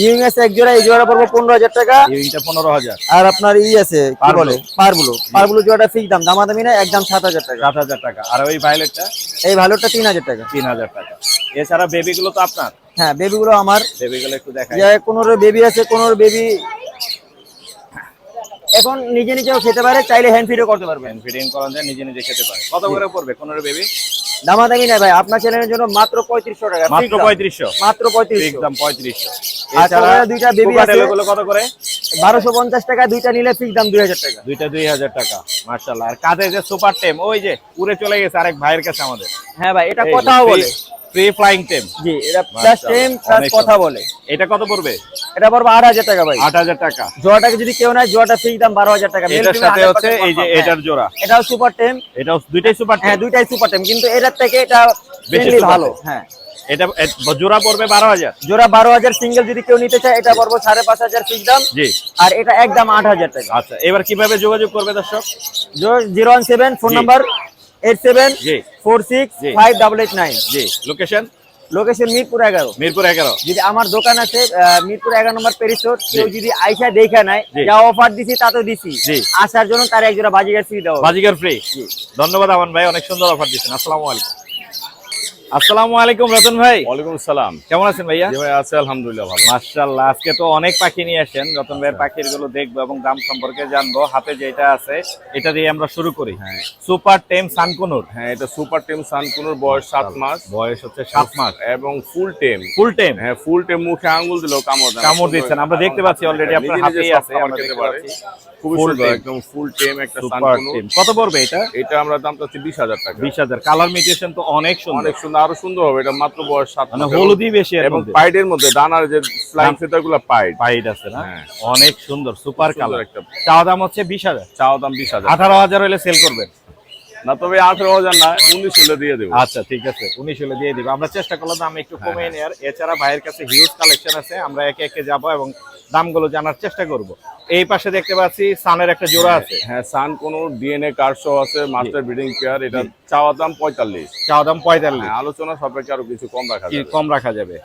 ইউএস এক জোড়া, এই জোড়া পড়বে 15,000 টাকা। ইউইংটা 15,000। আর আপনার আছে কি পারব্লু। বলে পারব্লু জোড়াটা ফিক্স দাম, দামাদামি না, একদম 7,000 টাকা। 7,000 টাকা। আর ওই ভায়োলেটটা এই ভালোটা 3,000 টাকা। 3,000 টাকা। এছাড়া বেবি গুলো তো আপনার, হ্যাঁ বেবি গুলো আমার। বেবি গুলো একটু দেখাই। যে কোনোর বেবি আছে, কোনোর বেবি এখন নিজে নিজেও খেতে পারে, চাইলে হ্যান্ড ফিডও করতে পারবেন। ফিডিং করা যায়, নিজে নিজে খেতে পারে। কত করে পড়বে কোন বেবি? দামাদামি না ভাই, আপনার চ্যানেলের জন্য মাত্র 3,500 টাকা। মাত্র fixed দাম। 3500। মাত্র 3500। একদম 3500। আর এছাড়া তোমার দুইটা বেবি আছে, গুলো কত করে? 1250 টাকা, দুইটা নিলে ফিক্স দাম 2,000 টাকা। দুইটা 2,000 টাকা। মাশাআল্লাহ। আর কাঁধে যে সুপার টেম, ওই যে উড়ে চলে গেছে আরেক ভাইয়ের কাছে আমাদের। হ্যাঁ ভাই, এটা এই যে কথাও বলে। Free flying tame. জি, এটা প্লাস টেম প্লাস অনেক কথা সুন্দর। বলে। এটা কত পড়বে? এটা পড়বে 8,000 টাকা ভাই। 8,000 টাকা। জোড়াটাকে যদি কেউ নেয়, জোড়াটা ফিক্স দাম 12,000 টাকা। এটার সাথে হচ্ছে এই যে এটার জোড়া, এটাও সুপার টেম। এটাও দুইটাই সুপার টেম। হ্যাঁ দুইটাই সুপার টেম, কিন্তু এটার থেকে এটা বেশি বেশি super ভালো। টেম। হ্যাঁ এটা জোড়া পড়বে 12,000। জোড়া 12,000 সিঙ্গেল যদি কেউ নিতে চায়, এটা পড়বে 5,500 ফিক্স দাম। জি। আর এটা একদম 8,000 টাকা। আচ্ছা, এবার কিভাবে যোগাযোগ করবে দর্শক? 017 ফোন জি। নাম্বার 87 জি। 46 জি। 5889। জি। Location location Mirpur 11। মিরপুর 11। যদি আমার দোকান আছে মিরপুর 11 নম্বর পেরিস রোড, কেউ যদি আইসা দেখা নেয়, জি। যা অফার দিছি তা তো দিছি, জি। আসার জন্য তার এক জোড়া বাজিগার ফ্রি দাও। বাজিগার ফ্রি। জি। ধন্যবাদ আমান ভাই, অনেক সুন্দর অফার দিচ্ছেন। আসসালামু আলাইকুম। আসসালামু আলাইকুম রতন ভাই, ওয়ালাইকুম সালাম। কেমন আছেন ভাইয়া? জি ভাই, আছে আলহামদুলিল্লাহ ভালো। মাশাআল্লাহ, আজকে তো অনেক পাখি নিয়ে আসেন। রতন ভাইয়ের পাখির গুলো দেখবো এবং দাম সম্পর্কে জানবো। হাতে যেটা আছে এটা দিয়ে আমরা শুরু করি। হ্যাঁ। সুপার টেম সানকুনুর। হ্যাঁ, এটা সুপার টেম সানকুনুর, বয়স 7 মাস বয়স হচ্ছে 7 মাস। এবং ফুল টেম। ফুল টেম। হ্যাঁ, ফুল টেম, মুখে আঙ্গুল দিলেও কামড় দেয় না। কামড় দিচ্ছেন, আমরা দেখতে পাচ্ছি অলরেডি হ্যাঁ, আপনার নিজে নিজে হাতেই সব আছে, খাবার আমরা খেতে দেখতে পারে। পাচ্ছি। খুবই Full সুন্দর, tame। একদম ফুল টেম একটা সুপার সানকুনুর। টেম। কত পড়বে এটা? এটা আমরা দাম চাচ্ছি 20,000 টাকা। 20,000। কালার মিউটেশন তো অনেক সুন্দর, অনেক সুন্দর, আরো সুন্দর হবে। এটা মাত্র বয়স 7 মানে মাস। হলুদই বেশি এর এবং মধ্যে। পাইডের মধ্যে ডানার যে ফ্লাইং ফেদার গুলো পাইড। পাইড আছে না? হ্যাঁ। অনেক সুন্দর, সুপার সুন্দর কালার। একটা। চাওয়া দাম হচ্ছে 20,000। চাওয়া দাম 20,000। 18,000 হলে সেল করবেন? না, তবে 18,000 না, 19 হলে দিয়ে দেবো। আচ্ছা ঠিক আছে, 19 হলে দিয়ে দিব। আমরা চেষ্টা করলাম দাম একটু কমিয়ে নেওয়ার। এছাড়া ভাইয়ের কাছে হিউজ কালেকশন আছে, আমরা একে একে যাব এবং দামগুলো জানার চেষ্টা করব। এই পাশে দেখতে পাচ্ছি সানের একটা জোড়া আছে। হ্যাঁ, সান কোন ডিএনএ কার্ড সহ আছে, মাস্টার ব্রিডিং পেয়ার। এটা চাওয়া দাম 45। চাওয়া দাম 45। হ্যাঁ, আলোচনা সাপেক্ষে আরো কিছু কম রাখা কি যাবে। কম রাখা যাবে?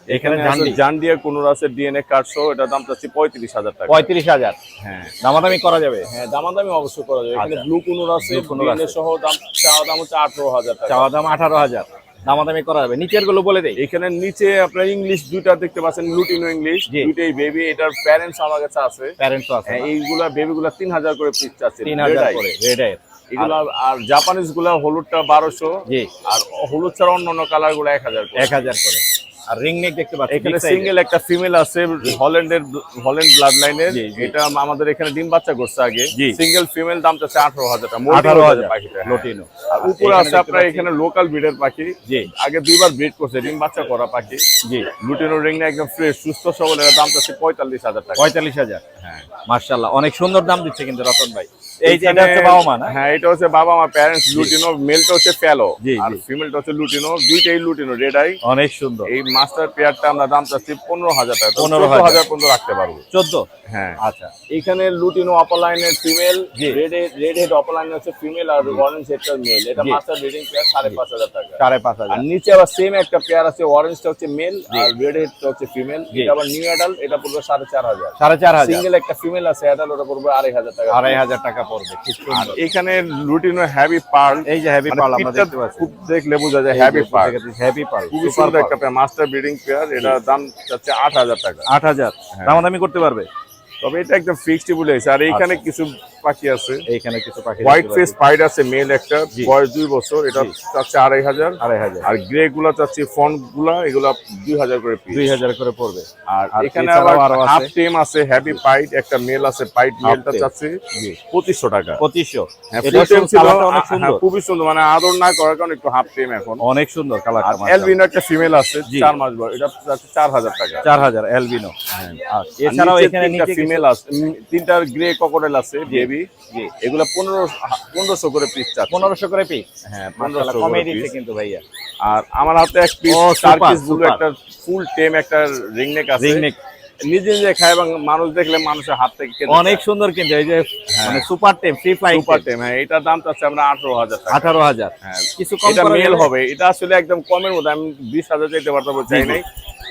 এখানে এখানে জান্ডিয়া কোনুর আছে, ডিএনএ কার্ড সহ। এটা দাম চাচ্ছি 35,000 টাকা। 35,000। হ্যাঁ। দামাদামি করা যাবে? হ্যাঁ, দামাদামি অবশ্যই করা যাবে। এখানে আচ্ছা। ব্লু কোনুর আছে, Blue কোনুর ডিএনএ আছে। সহ। দাম চাওয়া দাম হচ্ছে 18,000 টাকা। চাওয়া দাম 18,000। দামাদামি করা যাবে। নিচের গুলো বলে দেই। এখানে নিচে আপনার ইংলিশ দুইটা দেখতে পাচ্ছেন, লুটিনো ইংলিশ, জি। দুইটাই বেবি। এটার প্যারেন্টস আমার কাছে আছে। প্যারেন্টস আছে। হ্যাঁ, এইগুলা বেবিগুলা 3,000 করে পিস চাচ্ছে। 3,000 করে রেড আই। এগুলা। আর জাপানিজ গুলা হলুদটা 1200। জি। আর হলুদ ছাড়া অন্যান্য কালার গুলো 1,000 করে। 1,000 করে। আর রিং নেক দেখতে পাচ্ছি এখানে big size সিঙ্গেল একটা ফিমেল আছে, হল্যান্ড ব্লাড লাইনের। জি, জি। এটা আমাদের এখানে ডিম বাচ্চা করছে আগে। জি। সিঙ্গেল ফিমেল দাম চাচ্ছে 18,000 টাকা। 18,000 পাখিটা, হ্যাঁ। লটিনো। আর উপরে এখানে আছে দেখতে আপনার পাচ্ছি- এখানে লোকাল ব্রিডের পাখি। জি। আগে 2বার ব্রিড করছে, ডিম বাচ্চা করা পাখি। জি। লুটিনো রিং না, একদম ফ্রেশ সুস্থ সবল। এর দাম চাচ্ছে 45,000 টাকা। 45,000। হ্যাঁ। মাশাআল্লাহ, অনেক সুন্দর দাম দিচ্ছে কিন্তু রতন ভাই। এই যে এটা হচ্ছে বাবা মা না? হ্যাঁ, এটা হচ্ছে বাবা মা প্যারেন্টস লুটিনো, মেলটা হচ্ছে প্যালো জি, আর জি। ফিমেলটা হচ্ছে লুটিনো, দুইটাই লুটিনো রেড আই। অনেক সুন্দর। এই মাস্টার পেয়ারটা আমরা দাম চাচ্ছি 15,000 টাকা, 15,000 15,000 পর্যন্ত রাখতে পারবো। 14। হ্যাঁ, আচ্ছা, এখানে লুটিনো অপলাইনের ফিমেল, জি। রেড হেড অপলাইনের হচ্ছে ফিমেল আর অরেঞ্জ হেডটা মেল। এটা জি। মাস্টার ব্রিডিং পেয়ার 5,500 টাকা। 5,500। আর নিচে আবার সেম একটা পেয়ার আছে, অরেঞ্জটা হচ্ছে মেল আর রেড হেডটা হচ্ছে ফিমেল। জি। এটা আবার নিউ অ্যাডাল্ট, এটা পড়বে 4,500। 4,500। সিঙ্গেল একটা ফিমেল আছে অ্যাডাল্ট, ওটা পড়বে 2,500 টাকা। 2,500 টাকা পড়বে। খুব আর সুন্দর। এখানে লুটিনো হ্যাভি পার্ল, এই যে হ্যাভি পার্ল আমরা দেখতে পাচ্ছি। খুব দেখলে বোঝা যায় হ্যাভি পার্ল, হ্যাভি পার্ল, খুবই সুন্দর একটা পেয়ার, মাস্টার ব্রিডিং পেয়ার। এটা দাম যাচ্ছে 8,000 টাকা। 8,000। হ্যাঁ। দামাদামি করতে পারবে। তবে এটা একদম ফিক্সড বলেছে। আর এইখানে কিছু পাখি আছে, এইখানে কিছু পাখি হোয়াইট দেখতে ফেস পাচ্ছি। পাইড আছে মেল একটা, জি। বয়স 2 বছর, এটা জি। চাচ্ছে 2,500। 2,500। আর গ্রে গুলা চাচ্ছি ফন্ট গুলা, এগুলা 2,000 করে পিস। 2,000 করে পড়বে। আর আর এখানে এছাড়াও আবার আরো হাফ আছে। টেম আছে, হ্যাভি পাইড একটা মেল আছে, পাইড মেলটা টেম। চাচ্ছে জি। 2,500 টাকা। 2,500। হ্যাঁ, এটা ফুল টেম ছিল, কালারটা অনেক হ্যাঁ, সুন্দর। খুবই সুন্দর, মানে আদর না করার কারণে একটু হাফ টেম এখন। অনেক সুন্দর আর কালারটা। অ্যালবিনো একটা ফিমেল আছে, জি। 4 মাস বয়স, এটা চাচ্ছে 4,000 টাকা। 4,000 অ্যালবিনো। আর এছাড়াও এখানে নিচে ফিমেল আছে, তিনটার গ্রে ককোডাইল আছে বেবি। জি। এগুলা 1500 করে পিস চাচ্ছে। 1500 করে পিস। হ্যাঁ, 1500 1500 কমে করে দিচ্ছে piece। কিন্তু ভাইয়া। আর আমার হাতে এক পিস ও, টার্কিশ super, ব্লু super। একটা ফুল টেম একটা রিং নেক আছে। Ring neck. নিজে নিজে খায় এবং মানুষ দেখলে মানুষের হাত থেকে কেটে অনেক সুন্দর কিন্তু এই যে মানে সুপার টেম, ফ্রি ফ্লাইং সুপার টেম। হ্যাঁ, এটার দাম চাচ্ছে আমরা 18,000 টাকা। 18,000। হ্যাঁ, কিছু কম এটা করা মেল যাবে? হবে। এটা আসলে একদম কমের মধ্যে, আমি 20,000 চাইতে পারতাম, চাই নাই।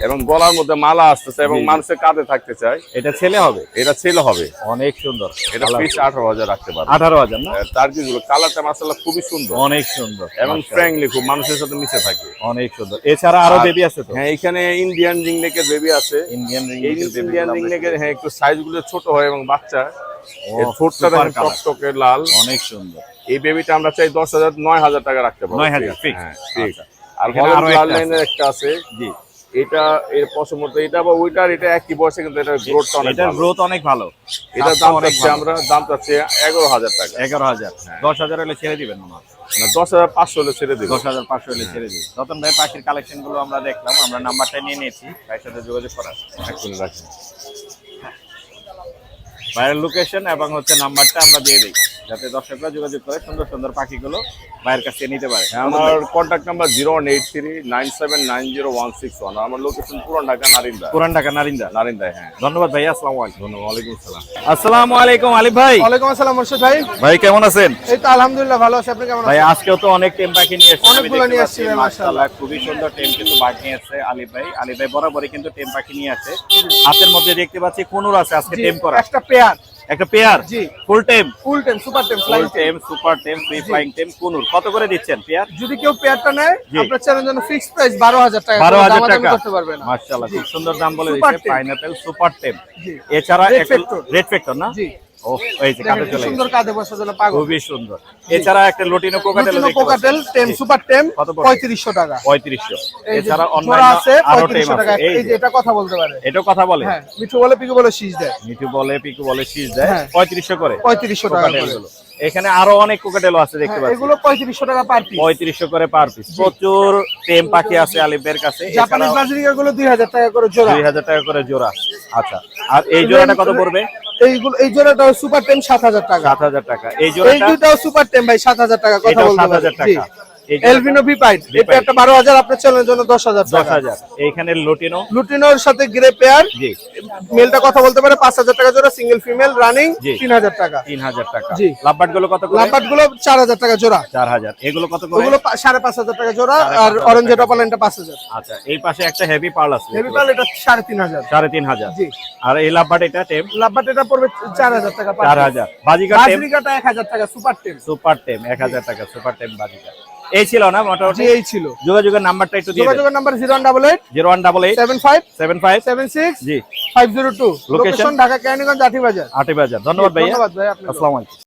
এবং গলার মধ্যে মালা আসতেছে এবং জি, জি। মানুষের কাঁধে থাকতে চায়। এটা ছেলে হবে। এটা ছেলে হবে। অনেক সুন্দর। এটা পিস 18,000 রাখতে পারবে। 18,000 না? টার্কিশ গুলো কালারটা মাশাআল্লাহ খুবই সুন্দর অনেক সুন্দর এবং মাশাআল্লাহ। ফ্র্যাঙ্কলি খুব মানুষের সাথে মিশে থাকে। অনেক সুন্দর। এছাড়া আরো আর- বেবি আছে তো? হ্যাঁ, এখানে ইন্ডিয়ান রিংনেকের বেবি আছে। Indian ring. এই ইন্ডিয়ান রিংনেকের হ্যাঁ একটু সাইজ গুলো ছোট হয় এবং বাচ্চা, ও, এর ঠোঁটটা super দেখেন colour। টকটকে লাল। অনেক সুন্দর। এই বেবিটা আমরা চাই 10,000 9,000 টাকা রাখতে পারবো। 9,000 fix। হ্যাঁ, fix। আচ্ছা। আর এখানে হলুদ আরো লাল একটা লাইনের একটা আছে। জি। এটা এর পছন্দ, এটা বা ওইটার এটা একই বয়সে, কিন্তু এটা গ্রোথটা অনেক এটার ভালো। গ্রোথ অনেক ভালো। এটার স্বাস্থ্য দাম অনেক চাচ্ছি ভালো। আমরা দাম চাচ্ছি 11,000 টাকা। 11,000। 10,000 হলে ছেড়ে দিবেন না? না, 10,500 হলে ছেড়ে দেবো। 10,500 হলে ছেড়ে দিবেন। রতন ভাই পাখির কালেকশন গুলো আমরা দেখলাম, আমরা নাম্বারটা নিয়ে নিয়েছি, ভাইয়ের সাথে যোগাযোগ করার। এখন রাখি। ভাইয়ের লোকেশন এবং হচ্ছে নাম্বারটা আমরা দিয়ে দিই, যাতে দর্শকরা যোগাযোগ করে সুন্দর সুন্দর পাখিগুলো ভাইয়ের কাছে নিতে পারে। আমার কন্ট্যাক্ট নাম্বার 01839790161। আমার লোকেশন পুরান ঢাকা, নারিন্দা। পুরান ঢাকা, নারিন্দা। নারিন্দায়, হ্যাঁ। ধন্যবাদ ভাইয়া, আসসালামু আলাইকুম। ধন্যবাদ, ওয়ালাইকুম আসসালাম। আসসালামু আলাইকুম আলিফ ভাই। ওয়ালাইকুম আসসালাম মুর্শিদ ভাই। ভাই কেমন আছেন? এই তো আলহামদুলিল্লাহ ভালো আছি, আপনি কেমন ভাই আছেন? আজকেও তো অনেক টেম পাখি নিয়ে এসেছেন। অনেকগুলো নিয়ে এসেছি ভাই, মাশাআল্লাহ। খুবই সুন্দর টেম কিছু বাঘ নিয়ে এসেছে আলিফ ভাই। আলিফ ভাই বরাবরই কিন্তু টেম পাখি নিয়ে আসে। হাতের মধ্যে দেখতে পাচ্ছি কোনুর আছে আজকে জি, টেম করা। একটা পেয়ার, একটা পেয়ার। জি। ফুল টেম। ফুল টেম, সুপার টেম, ফুল ফ্লাইং টেম। টেম, সুপার টেম, ফ্রি ফ্লাইং টেম কোনুর। কত করে দিচ্ছেন পেয়ার? যদি কেউ পেয়ারটা নেয়, জি। আপনার চ্যানেলের জন্য ফিক্সড প্রাইস 12,000 টাকা। 12,000 দামাদামি টাকা। করতে পারবে না। মাশাআল্লাহ, খুব সুন্দর দাম বলে সুপার দিয়েছে। টেম। পাইনাপল সুপার টেম। জি। এছাড়া রেড ফ্যাক্টর। রেড ফ্যাক্টর না? জি। ও, এই যে কাঁধে দেখেন কি চলে সুন্দর গেছে। কাঁধে বসার জন্য পাগল। খুবই সুন্দর। এছাড়া একটা লুটিনো কোকাটেল লুটিনো কোকাটেল টেম, সুপার টেম, কত পড়বে? 3500 টাকা। 3500। এই যে এছাড়া জোড়া অনলাইনে আছে আরো টেম 3500 টাকা। আছে। এই যে এটা কথা বলতে পারে। এটাও কথা বলে। হ্যাঁ, মিঠু বলে পিকু বলে শীষ দেয়। মিঠু বলে, পিকু বলে, শীষ দেয়। হ্যাঁ। 3500 করে 3500 টাকা করে। কোকাটেলগুলো। এখানে আরো অনেক কোকাটেল আছে দেখতে হ্যাঁ, পাচ্ছি। এগুলো 3500 টাকা পার পিস। 3500 করে পার পিস। প্রচুর টেম পাখি আছে আলিফের কাছে। জাপানিজ এছাড়াও বাজিরিকা গুলো 2000 টাকা করে জোড়া। 2000 টাকা করে জোড়া। আচ্ছা, আর এই জোড়াটা কত পড়বে? এইগুলো, এই জোড়াটা সুপার টেম 7000 টাকা। 7000 টাকা। এই এই জোড়াটা দুটাও সুপার টেম ভাই 7000 টাকা, কথা এটাও বলতে 7000 পারে। টাকা। জি। এই জোড়াটা এলভিনো বিপাইড, এই পেয়ারটা 12000, আপনার চ্যানেলের জন্য 10000 টাকা। 10000। এইখানে লুটিনো। লুটিনোর সাথে গ্রে পেয়ার, জি। মেলটা কথা বলতে পারে 5000 টাকা জোড়া, সিঙ্গেল ফিমেল রানিং জি। 3000 টাকা। 3000 টাকা। জি। লাভবার্ড গুলো কত করে? লাম্বার্ড গুলো 4000 টাকা জোড়া। 4000। এগুলো কত করে? ওগুলো 5500 টাকা জোড়া। আর 5500 অরেঞ্জ টপালেনটা 5000। আচ্ছা, এই পাশে একটা হেভি পার্ল আছে। হেভি পাল এটা 3500। 3500। জি। আর এই লাভবার্ড এটা টেম লাম্বার্ড এটা পড়বে 4000 টাকা পার পিস। 4000। বাজিকার টেম বাজরিকাটা 1000 টাকা সুপার টেম। সুপার টেম 1000 টাকা সুপার টেম বাজিকার। এই ছিল না মোটামুটি? জি, এই ছিল। যোগাযোগের নাম্বারটা একটু দিয়ে দেন। যোগাযোগের নাম্বার 0188 0188 75 75 76 জি 502। Location location Dhaka Keraniganj, Atibazar. 8000। ধন্যবাদ ভাইয়া। ধন্যবাদ ভাই আপনাকে। আসসালামু আলাইকুম।